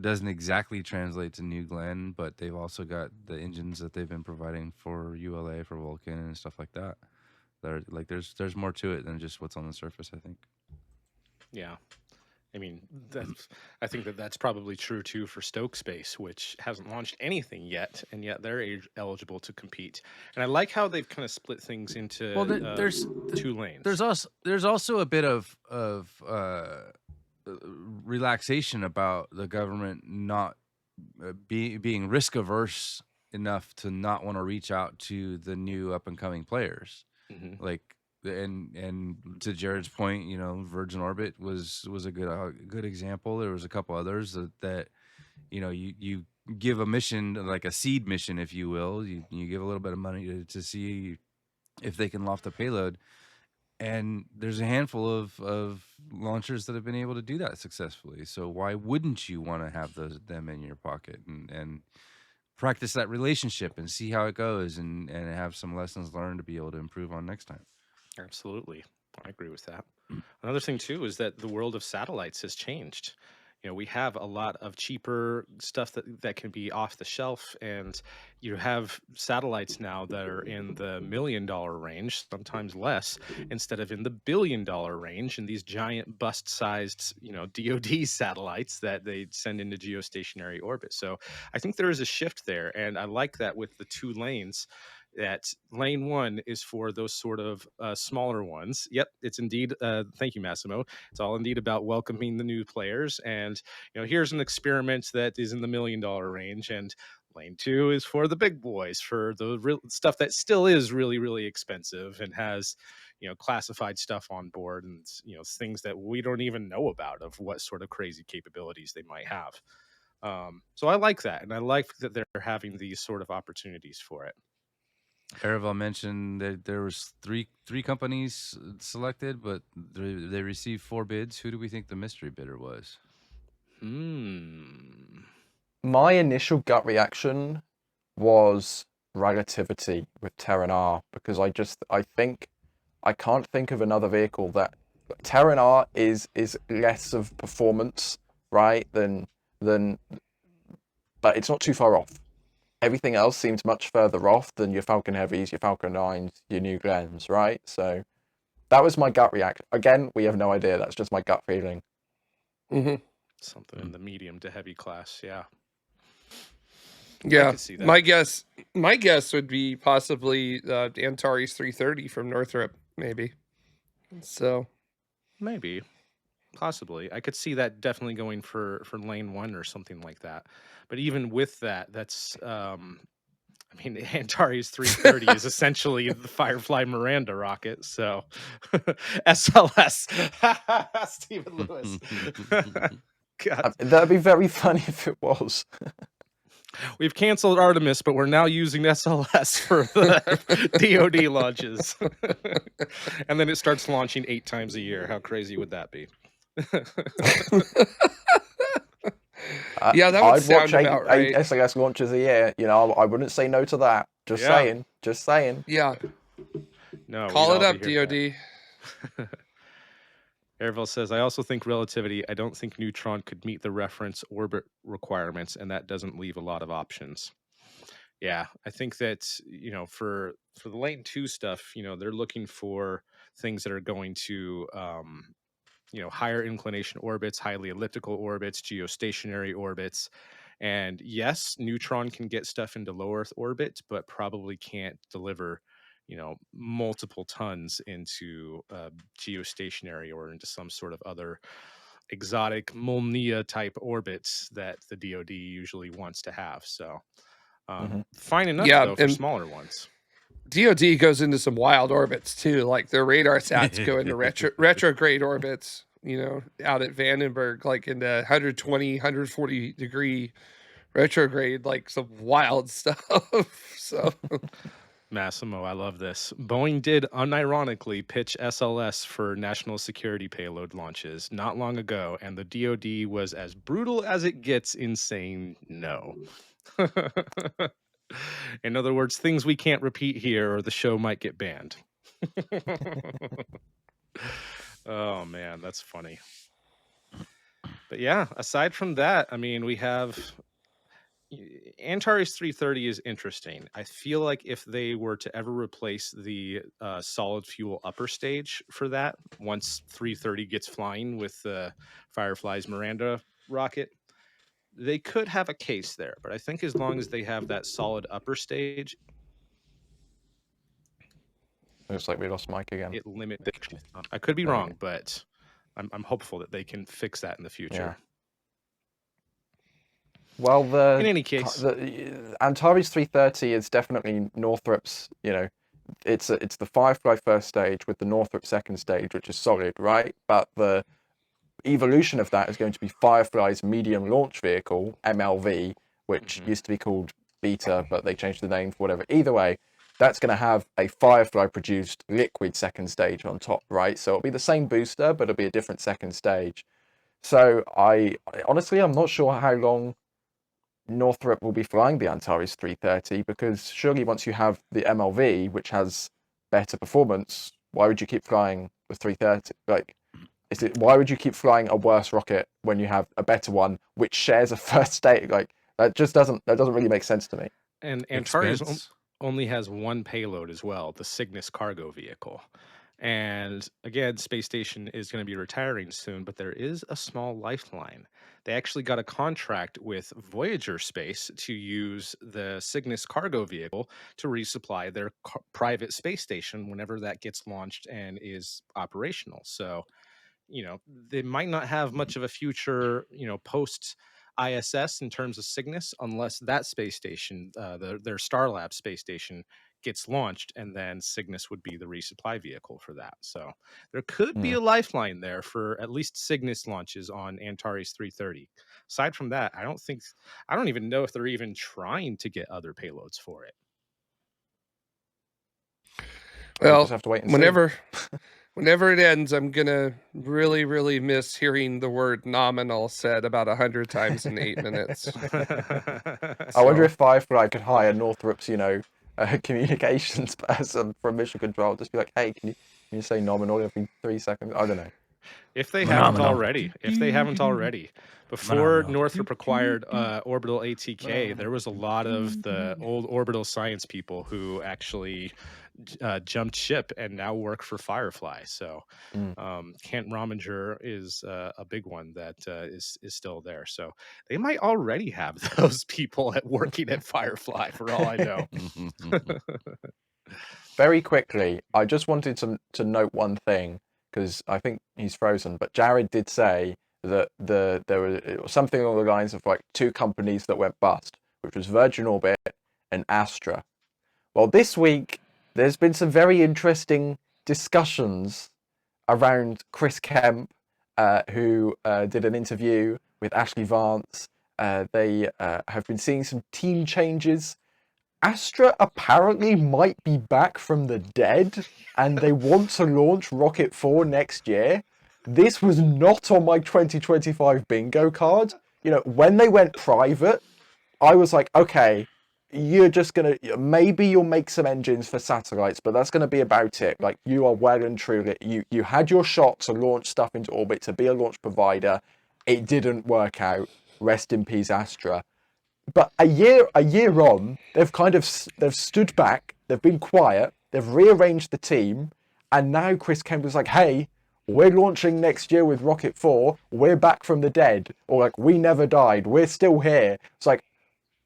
doesn't exactly translate to New Glenn, but they've also got the engines that they've been providing for ULA, for Vulcan, and stuff like that. They're like, there's more to it than just what's on the surface, I think. Yeah. I mean, I think that's probably true too for Stoke Space, which hasn't launched anything yet, and yet they're eligible to compete. And I like how they've kind of split things into Well, there's two lanes. there's also a bit of relaxation about the government not being risk averse enough to not want to reach out to the new up and coming players. Mhm. Like, and to Jared's point, Virgin Orbit was a good example. There was a couple others that you give a mission, like a seed mission, if you will. You give a little bit of money to see if they can loft a payload. And there's a handful of launchers that have been able to do that successfully. So why wouldn't you want to have them in your pocket and practice that relationship and see how it goes, and have some lessons learned to be able to improve on next time? Absolutely. I agree with that. Another thing too is that the world of satellites has changed. We have a lot of cheaper stuff that can be off the shelf, and you have satellites now that are in the $1 million range, sometimes less, instead of in the $1 billion range, and these giant bust-sized, DoD satellites that they send into geostationary orbit. So I think there is a shift there, and I like that with the two lanes. That lane one is for those sort of smaller ones. Yep, it's indeed. Thank you, Massimo. It's all indeed about welcoming the new players. And here's an experiment that is in the $1 million range. And lane two is for the big boys, for the real stuff that still is really, really expensive and has classified stuff on board, and things that we don't even know about of what sort of crazy capabilities they might have. So I like that, and I like that they're having these sort of opportunities for it. Aravel mentioned that there was three companies selected, but they received 4 bids. Who do we think the mystery bidder was? My initial gut reaction was Relativity with Terran R, because I can't think of another vehicle that Terran R is less of performance, right, than but it's not too far off. Everything else seems much further off than your Falcon Heavies, your Falcon 9s, your New Glens, right? So that was my gut reaction. Again, we have no idea. That's just my gut feeling. Mm-hmm. Something in the medium to heavy class, yeah. Yeah, I could see that. My guess would be possibly Antares 330 from Northrop, maybe. So maybe, possibly, I could see that definitely going for lane one or something like that. But even with that, that's Antares 330 is essentially the Firefly Miranda rocket. So SLS, Stephen Lewis. God. That'd be very funny if it was. We've canceled Artemis, but we're now using SLS for the DoD launches. And then it starts launching 8 times a year. How crazy would that be? Yeah, that would I'd sound watch about right. 8 SLS launches a year. I wouldn't say no to that. Just saying. Yeah. No. Call it up, DoD. Airville says, I also think relativity. I don't think Neutron could meet the reference orbit requirements, and that doesn't leave a lot of options. Yeah, I think that, for the lane 2 stuff, they're looking for things that are going to, higher inclination orbits, highly elliptical orbits, geostationary orbits. And yes, Neutron can get stuff into low Earth orbit, but probably can't deliver multiple tons into geostationary or into some sort of other exotic Molnia type orbits that the DoD usually wants to have. So fine enough, though, for smaller ones. DoD goes into some wild orbits too, like their radar sats go into retrograde orbits, out at Vandenberg, like in the 120, 140 degree retrograde, like some wild stuff. So Massimo, I love this. Boeing did unironically pitch SLS for national security payload launches not long ago, and the DoD was as brutal as it gets in saying no. In other words, things we can't repeat here or the show might get banned. Oh man, that's funny. But yeah, aside from that, I mean, we have Antares 330 is interesting. I feel like if they were to ever replace the solid fuel upper stage for that, once 330 gets flying with the Firefly's Miranda rocket, they could have a case there. But I think as long as they have that solid upper stage, Looks like we lost Mike again. it limits. I could be There we wrong, go. but I'm hopeful that they can fix that in the future. Well, In any case, the Antares 330 is definitely Northrop's. It's the Firefly first stage with the Northrop second stage, which is solid, right? But the evolution of that is going to be Firefly's medium launch vehicle, MLV, which used to be called Beta, but they changed the name for whatever. Either way, that's going to have a Firefly produced liquid second stage on top, right? So it'll be the same booster, but it'll be a different second stage. So honestly, I'm not sure how long Northrop will be flying the Antares 330, because surely once you have the MLV, which has better performance, why would you keep flying the 330? Like, why would you keep flying a worse rocket when you have a better one which shares a first stage? Like, that doesn't really make sense to me. and Antares Expense. only has one payload as well, the Cygnus cargo vehicle. And again, space station is going to be retiring soon, but there is a small lifeline. They actually got a contract with Voyager Space to use the Cygnus cargo vehicle to resupply their private space station whenever that gets launched and is operational. So, they might not have much of a future, post ISS in terms of Cygnus, unless that space station, their Starlab space station, gets launched, and then Cygnus would be the resupply vehicle for that. So there could be a lifeline there for at least Cygnus launches on Antares 330. Aside from that, I don't even know if they're even trying to get other payloads for it. We'll just well, have to wait and see. whenever it ends, I'm gonna really, really miss hearing the word nominal said about 100 times in 8 minutes. I wonder if Firefly could hire Northrop's, a communications person from Mission Control, just be like, hey, can you say nominal every 3 seconds? I don't know. If they haven't Phenomenal. already, before Phenomenal. Northrop acquired Orbital ATK, there was a lot of the old Orbital science people who actually jumped ship and now work for Firefly. So Kent Rominger is a big one that is still there. So they might already have those people working at Firefly, for all I know. Very quickly, I just wanted to note one thing, because I think he's frozen, but Jared did say that there was something along the lines of like 2 companies that went bust, which was Virgin Orbit and Astra. Well, this week there's been some very interesting discussions around Chris Kemp, who did an interview with Ashley Vance. They have been seeing some team changes. Astra apparently might be back from the dead, and they want to launch Rocket 4 next year. This was not on my 2025 bingo card. When they went private, I was like, okay, you're just gonna, maybe you'll make some engines for satellites, but that's gonna be about it. Like, you are well and truly, you had your shot to launch stuff into orbit, to be a launch provider. It didn't work out. Rest in peace, Astra. But a year on, they've stood back, they've been quiet, they've rearranged the team, and now Chris Kemp was like, hey, we're launching next year with Rocket 4, we're back from the dead, or like, we never died, we're still here. It's like,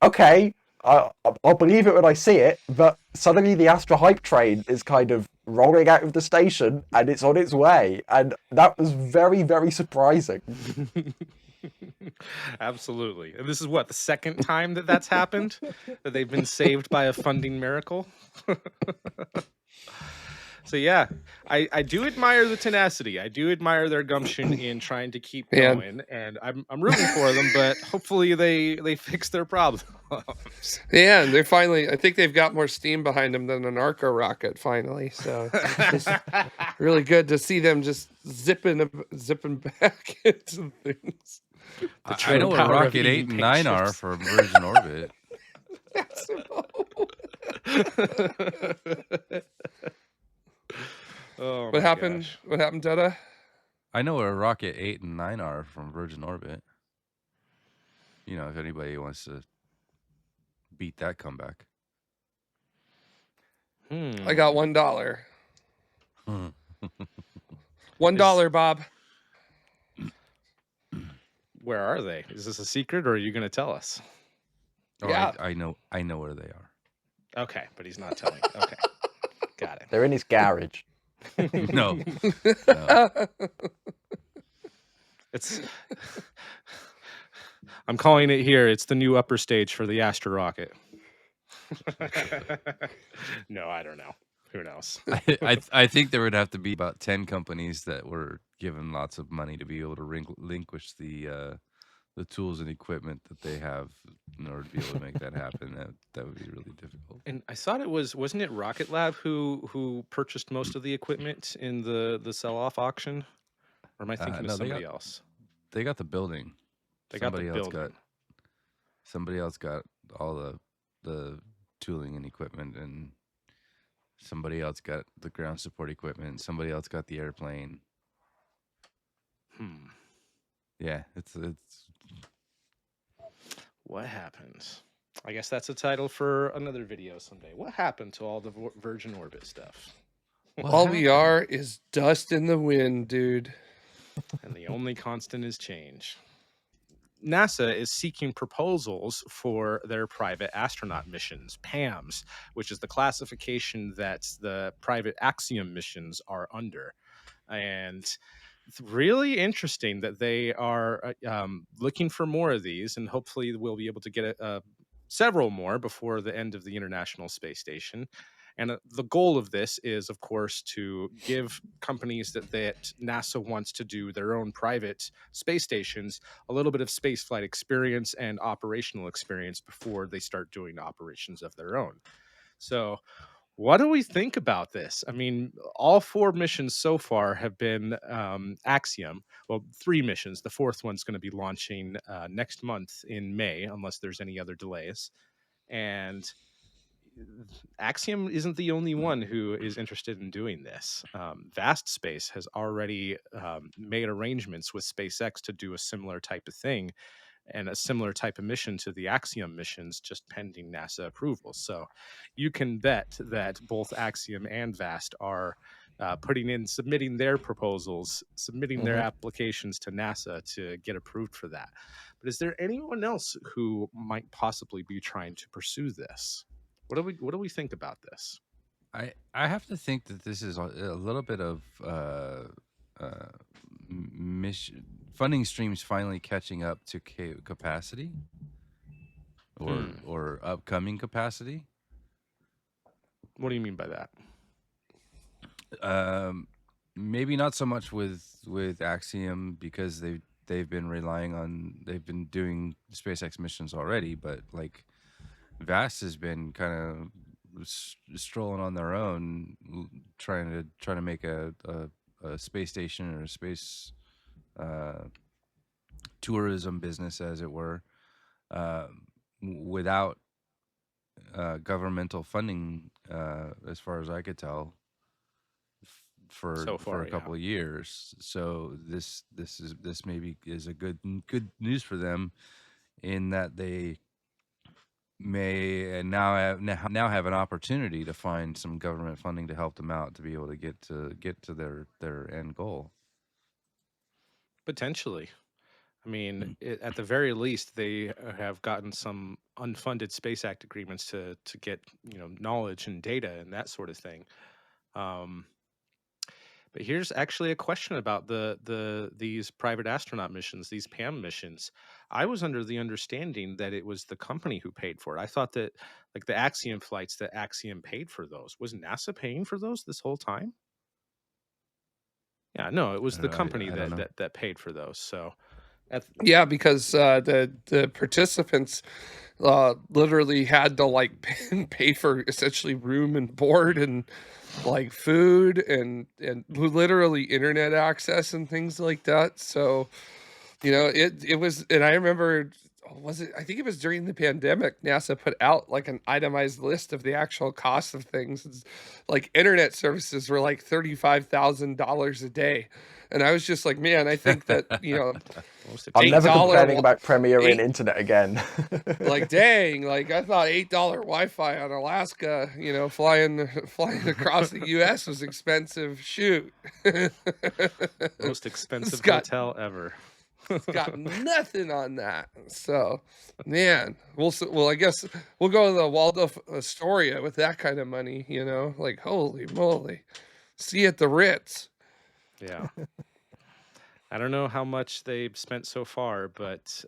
okay, I'll believe it when I see it, but suddenly the Astra hype train is kind of rolling out of the station, and it's on its way, and that was very, very surprising. Absolutely. And this is what, the second time that's happened? That they've been saved by a funding miracle? So yeah, I do admire the tenacity. I do admire their gumption in trying to keep Man. going, and I'm rooting for them. But hopefully they fix their problems. Yeah, and they're finally. I think they've got more steam behind them than an Arco rocket. Finally, so it's just really good to see them just zipping back into things. I true know what power of Rocket 8 eating and paint 9 are chips. from Virgin Orbit. Oh What my happened? gosh. What happened, Dada? I know what Rocket 8 and 9 are from Virgin Orbit. You know, if anybody wants to beat that comeback. I got $1. Hmm. $1, Bob. Where are they? Is this a secret, or are you going to tell us? Oh, Yeah. I know where they are. Okay, but he's not telling. Okay, got it. They're in his garage. No. No. It's. I'm calling it here. It's the new upper stage for the Astro rocket. No, I don't know. Who knows? I think there would have to be about 10 companies that were given lots of money to be able to relinquish the tools and equipment that they have in order to be able to make that happen. That would be really difficult. And I thought it wasn't it Rocket Lab who purchased most of the equipment in the sell-off auction? Or am I thinking of No, somebody else? they got the building. They got the building. Somebody else got all the tooling and equipment, and somebody else got the ground support equipment, and somebody else got the airplane. Yeah, it's What happened? I guess that's a title for another video someday. What happened to all the Virgin Orbit stuff? All we are is dust in the wind, dude. And the only constant is change. NASA is seeking proposals for their private astronaut missions, PAMs, which is the classification that the private Axiom missions are under. And it's really interesting that they are looking for more of these, and hopefully we'll be able to get several more before the end of the International Space Station. And the goal of this is, of course, to give companies that NASA wants to do their own private space stations a little bit of spaceflight experience and operational experience before they start doing operations of their own. So, what do we think about this? I mean, all 4 missions so far have been Axiom. Well, 3 missions. The 4th one's going to be launching next month in May, unless there's any other delays. And Axiom isn't the only one who is interested in doing this. Vast Space has already made arrangements with SpaceX to do a similar type of thing and a similar type of mission to the Axiom missions, just pending NASA approval. So you can bet that both Axiom and Vast are submitting their proposals, submitting their applications to NASA to get approved for that. But is there anyone else who might possibly be trying to pursue this? What do we think about this? I have to think that this is a little bit of funding streams finally catching up to capacity or upcoming capacity. What do you mean by that? Maybe not so much with Axiom, because they've been doing SpaceX missions already, but like Vast has been kind of strolling on their own, trying to make a space station or a space tourism business, as it were, without governmental funding, as far as I could tell, for a couple of years. So this maybe is a good news for them, in that they may now have an opportunity to find some government funding to help them out to be able to get to their end goal. Potentially. I mean, at the very least, they have gotten some unfunded Space Act agreements to get knowledge and data and that sort of thing. But here's actually a question about these private astronaut missions, these PAM missions. I was under the understanding that it was the company who paid for it. I thought that like the Axiom flights, that Axiom paid for those. Was NASA paying for those this whole time? Yeah, no, it was the company I don't know. that paid for those. So at, Yeah, because the participants literally had to like pay for essentially room and board and like food and literally internet access and things like that. So it was, and I remember, was it? I think it was during the pandemic. NASA put out like an itemized list of the actual cost of things. Like internet services were like $35,000 a day, and I was just like, man, I think that most I'm eight never expensive dollar complaining about premiering eight internet again. like dang, like I thought $8 Wi-Fi on Alaska, flying across the US was expensive. Shoot. most It's expensive got hotel ever. it's got nothing on that. So, man, well, I guess we'll go to the Waldorf Astoria with that kind of money, like holy moly. See you at the Ritz. Yeah. I don't know how much they've spent so far, but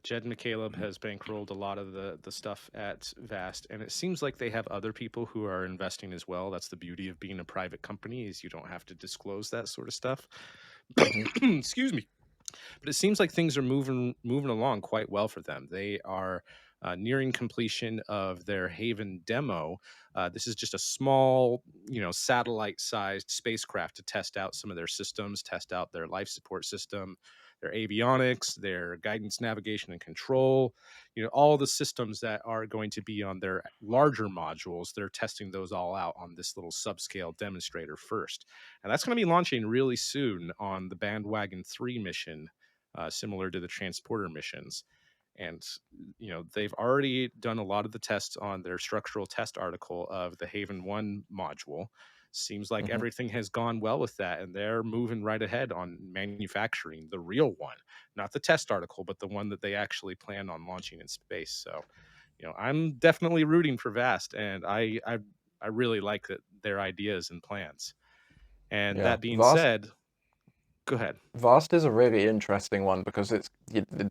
Jed McCaleb has bankrolled a lot of the stuff at Vast, and it seems like they have other people who are investing as well. That's the beauty of being a private company, is you don't have to disclose that sort of stuff. Mhm. Excuse me. But it seems like things are moving along quite well for them. They are nearing completion of their Haven demo. This is just a small, satellite-sized spacecraft to test out some of their systems, test out their life support system, their avionics, their guidance, navigation, and control. All the systems that are going to be on their larger modules. They're testing those all out on this little subscale demonstrator first, and that's going to be launching really soon on the Bandwagon 3 mission, similar to the transporter missions. And they've already done a lot of the tests on their structural test article of the Haven 1 module. Seems like Mhm. everything has gone well with that, and they're moving right ahead on manufacturing the real one, not the test article, but the one that they actually plan on launching in space. So I'm definitely rooting for Vast, and I really like their ideas and plans. And Yeah, that being Vast said, go ahead. Vast is a really interesting one because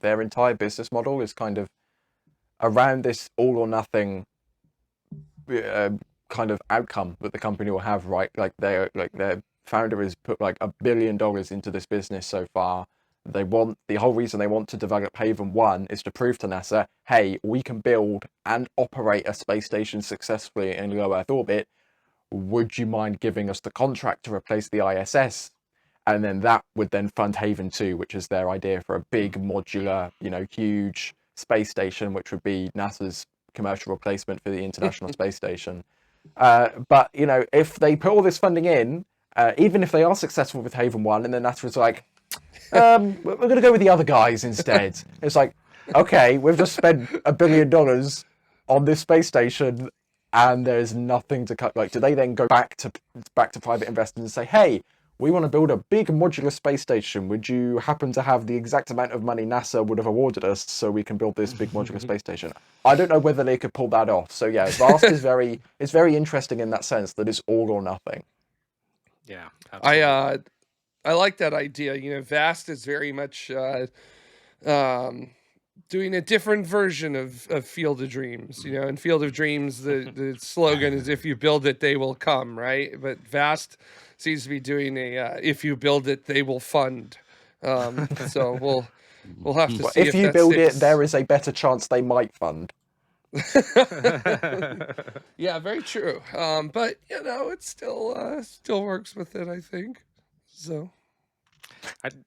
their entire business model is kind of around this all or nothing uh, kind of outcome that the company will have, right? Like their founder has put like $1 billion into this business so far. The whole reason they want to develop Haven 1 is to prove to NASA, hey, we can build and operate a space station successfully in low Earth orbit. Would you mind giving us the contract to replace the ISS? And then that would then fund Haven 2, which is their idea for a big modular, huge space station, which would be NASA's commercial replacement for the International Space Station. But if they put all this funding in, even if they are successful with Haven 1, and then NASA is like, we're going to go with the other guys instead. It's like, okay, we've just spent $1 billion on this space station, and there's nothing to cut. Like, do they then go back to private investors and say, hey, we want to build a big modular space station. Would you happen to have the exact amount of money NASA would have awarded us so we can build this big modular space station? I don't know whether they could pull that off. So yeah, Vast is very interesting in that sense that it's all or nothing. Yeah, I absolutely. I like that idea. Vast is very much um, doing a different version of Field of Dreams. In Field of Dreams, the slogan is "If you build it, they will come." Right, but Vast seems to be doing a "If you build it, they will fund." So we'll have to Well, see if if you that build it, sticks. there is a better chance they might fund. Yeah, very true. But it still works with it, I think. So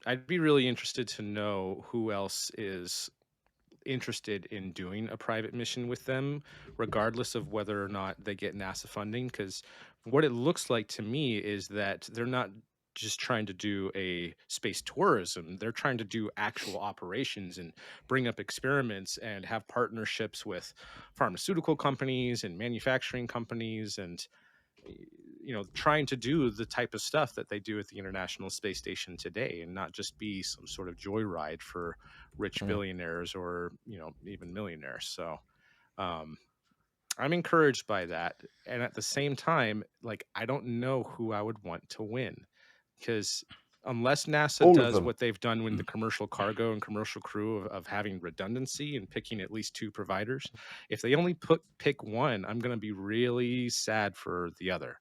I'd be really interested to know who else is interested in doing a private mission with them, regardless of whether or not they get NASA funding. Because what it looks like to me is that they're not just trying to do a space tourism, they're trying to do actual operations and bring up experiments and have partnerships with pharmaceutical companies and manufacturing companies, and trying to do the type of stuff that they do at the International Space Station today, and not just be some sort of joyride for rich Mm. billionaires or even millionaires. So um I'm encouraged by that. And at the same time, like, I don't know who I would want to win, because unless NASA All of does them. what they've done with the commercial cargo and commercial crew of having redundancy and picking at least two providers, if they only pick one, I'm going to be really sad for the other,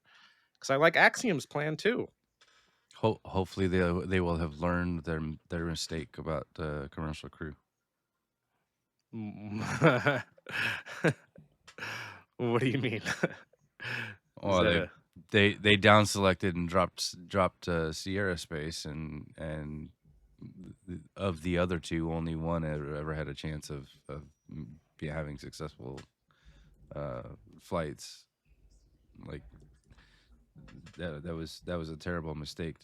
because I like Axiom's plan too. Hopefully they will have learned their mistake about the commercial crew. What do you mean? Is Oh, that a they down selected and dropped Sierra Space, and of the other two, only one ever had a chance of be having successful flights. Like that was a terrible mistake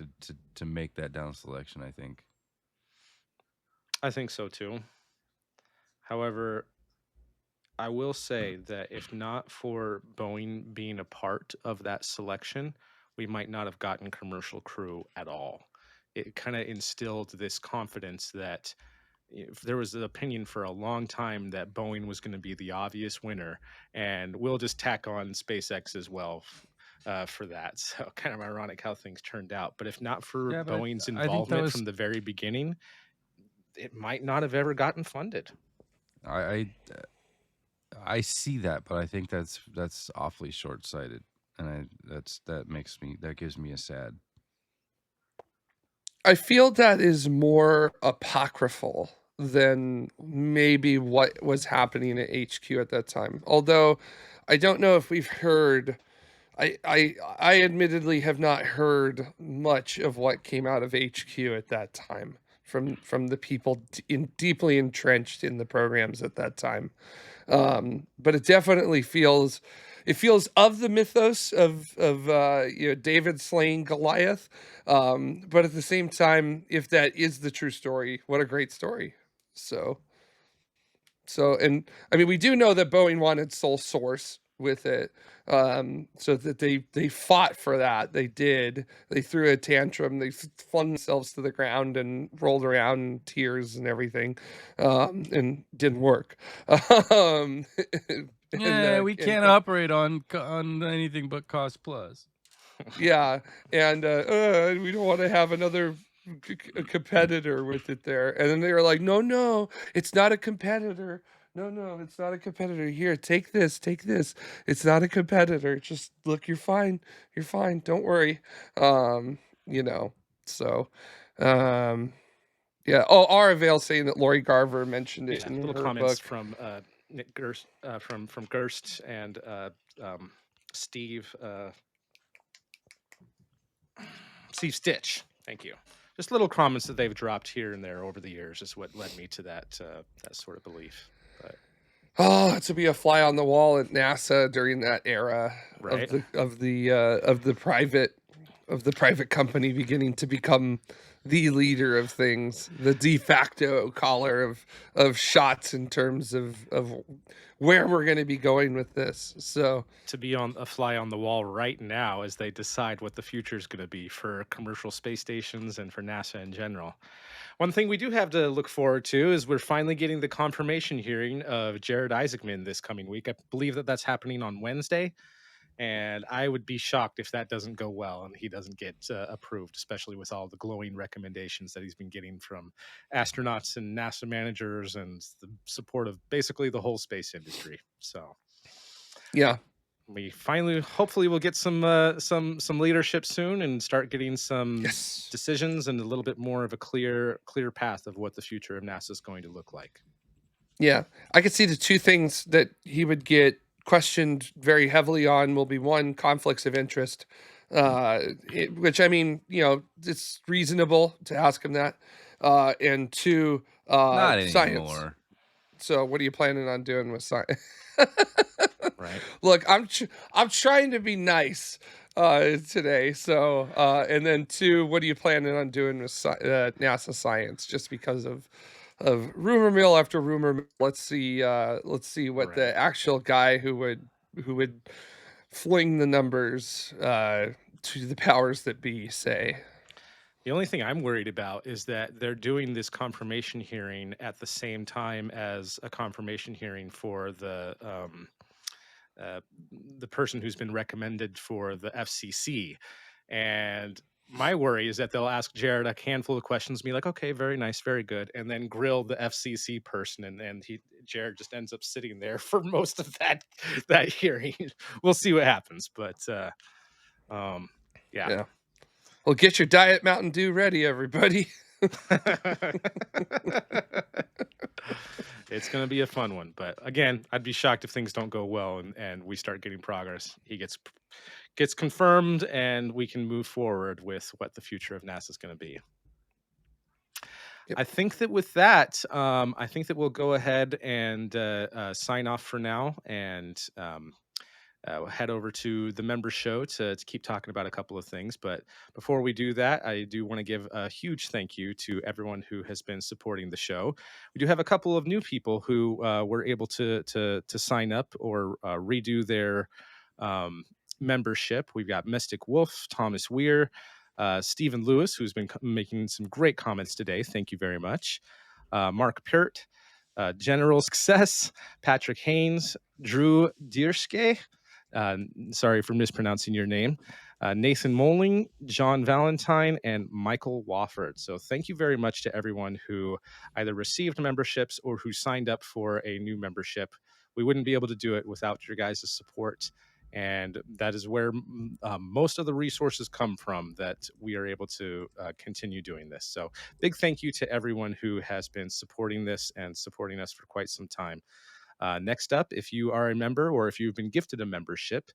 to make that down selection, I think. I think so too. However, I will say that if not for Boeing being a part of that selection, we might not have gotten commercial crew at all. It kind of instilled this confidence that if there was an opinion for a long time that Boeing was going to be the obvious winner, and we'll just tack on SpaceX as well for that. So kind of ironic how things turned out. But if not for Yeah, but Boeing's I think that involvement was from the very beginning, it might not have ever gotten funded. I I see that, but I think that's awfully short sighted, and that gives me a sad. I feel that is more apocryphal than maybe what was happening at HQ at that time. Although I don't know if we've heard. I admittedly have not heard much of what came out of HQ at that time from the people deeply entrenched in the programs at that time. But it definitely feels of the mythos of David slaying Goliath. But at the same time, if that is the true story, what a great story. And I mean, we do know that Boeing wanted sole source with it, so that they fought for that. They did. They threw a tantrum. They flung themselves to the ground and rolled around in tears and everything, and didn't work. Um, Yeah, we can't operate on anything but cost plus. yeah, and we don't want to have another competitor with it there. And then they were like, no, it's not a competitor. No, it's not a competitor. Here, take this. It's not a competitor. Just look, you're fine. Don't worry. You know, so, yeah. Oh, Aravel saying that Lori Garver mentioned it Yeah, in little her comments book. from Nick Gerst, from Gerst and Steve Steve Stitch. Thank you. Just little comments that they've dropped here and there over the years is what led me to that that sort of belief. But Oh, to be a fly on the wall at NASA during that era right, of the private company beginning to become the leader of things, the de facto caller of shots in terms of where we're going to be going with this. So to be on a fly on the wall right now as they decide what the future is going to be for commercial space stations and for NASA in general. One thing we do have to look forward to is we're finally getting the confirmation hearing of Jared Isaacman this coming week. I believe that that's happening on Wednesday, and I would be shocked if that doesn't go well and he doesn't get approved, especially with all the glowing recommendations that he's been getting from astronauts and NASA managers and the support of basically the whole space industry. So yeah, we finally, hopefully, we'll get some leadership soon and start getting some yes, decisions and a little bit more of a clear path of what the future of NASA is going to look like. yeah. I could see the two things that he would get questioned very heavily on will be: one, conflicts of interest, which, I mean, it's reasonable to ask him that, and two, Not science. anymore. So what are you planning on doing with science? Right. Look, I'm trying to be nice today. So and then two, what are you planning on doing with NASA science? Just because of rumor mill after rumor mill. Let's see what the Right. actual guy who would fling the numbers to the powers that be say. The only thing I'm worried about is that they're doing this confirmation hearing at the same time as a confirmation hearing for the uh, the person who's been recommended for the FCC. And my worry is that they'll ask Jared a handful of questions, be like, okay, very nice, very good, and then grill the FCC person, and Jared just ends up sitting there for most of that hearing. We'll see what happens, but yeah. Yeah. Well, get your Diet Mountain Dew ready, everybody. It's going to be a fun one, but again, I'd be shocked if things don't go well and we start getting progress. He gets confirmed, and we can move forward with what the future of NASA is going to be. Yep. I think that with that, I think that we'll go ahead and sign off for now, and we'll head over to the member show to keep talking about a couple of things. But before we do that, I do want to give a huge thank you to everyone who has been supporting the show. We do have a couple of new people who were able to sign up or redo their membership. We've got Mystic Wolf, Thomas Weir, Stephen Lewis, who's been making some great comments today. Thank you very much. Mark Peart, General Success, Patrick Haynes, Drew Dierske, sorry for mispronouncing your name, Nathan Moling, John Valentine, and Michael Wofford. So thank you very much to everyone who either received memberships or who signed up for a new membership. We wouldn't be able to do it without your guys' support. And that is where most of the resources come from that we are able to continue doing this. So big thank you to everyone who has been supporting this and supporting us for quite some time. Next up, if you are a member or if you've been gifted a membership,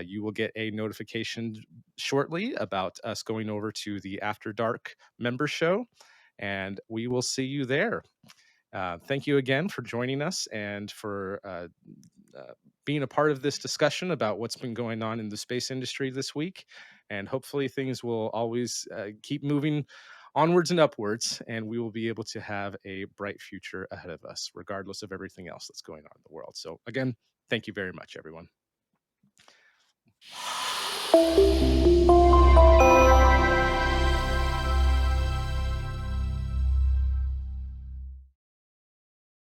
you will get a notification shortly about us going over to the After Dark member show, and we will see you there. Thank you again for joining us and for being a part of this discussion about what's been going on in the space industry this week. And hopefully things will always keep moving onwards and upwards, and we will be able to have a bright future ahead of us, regardless of everything else that's going on in the world. So again, thank you very much, everyone.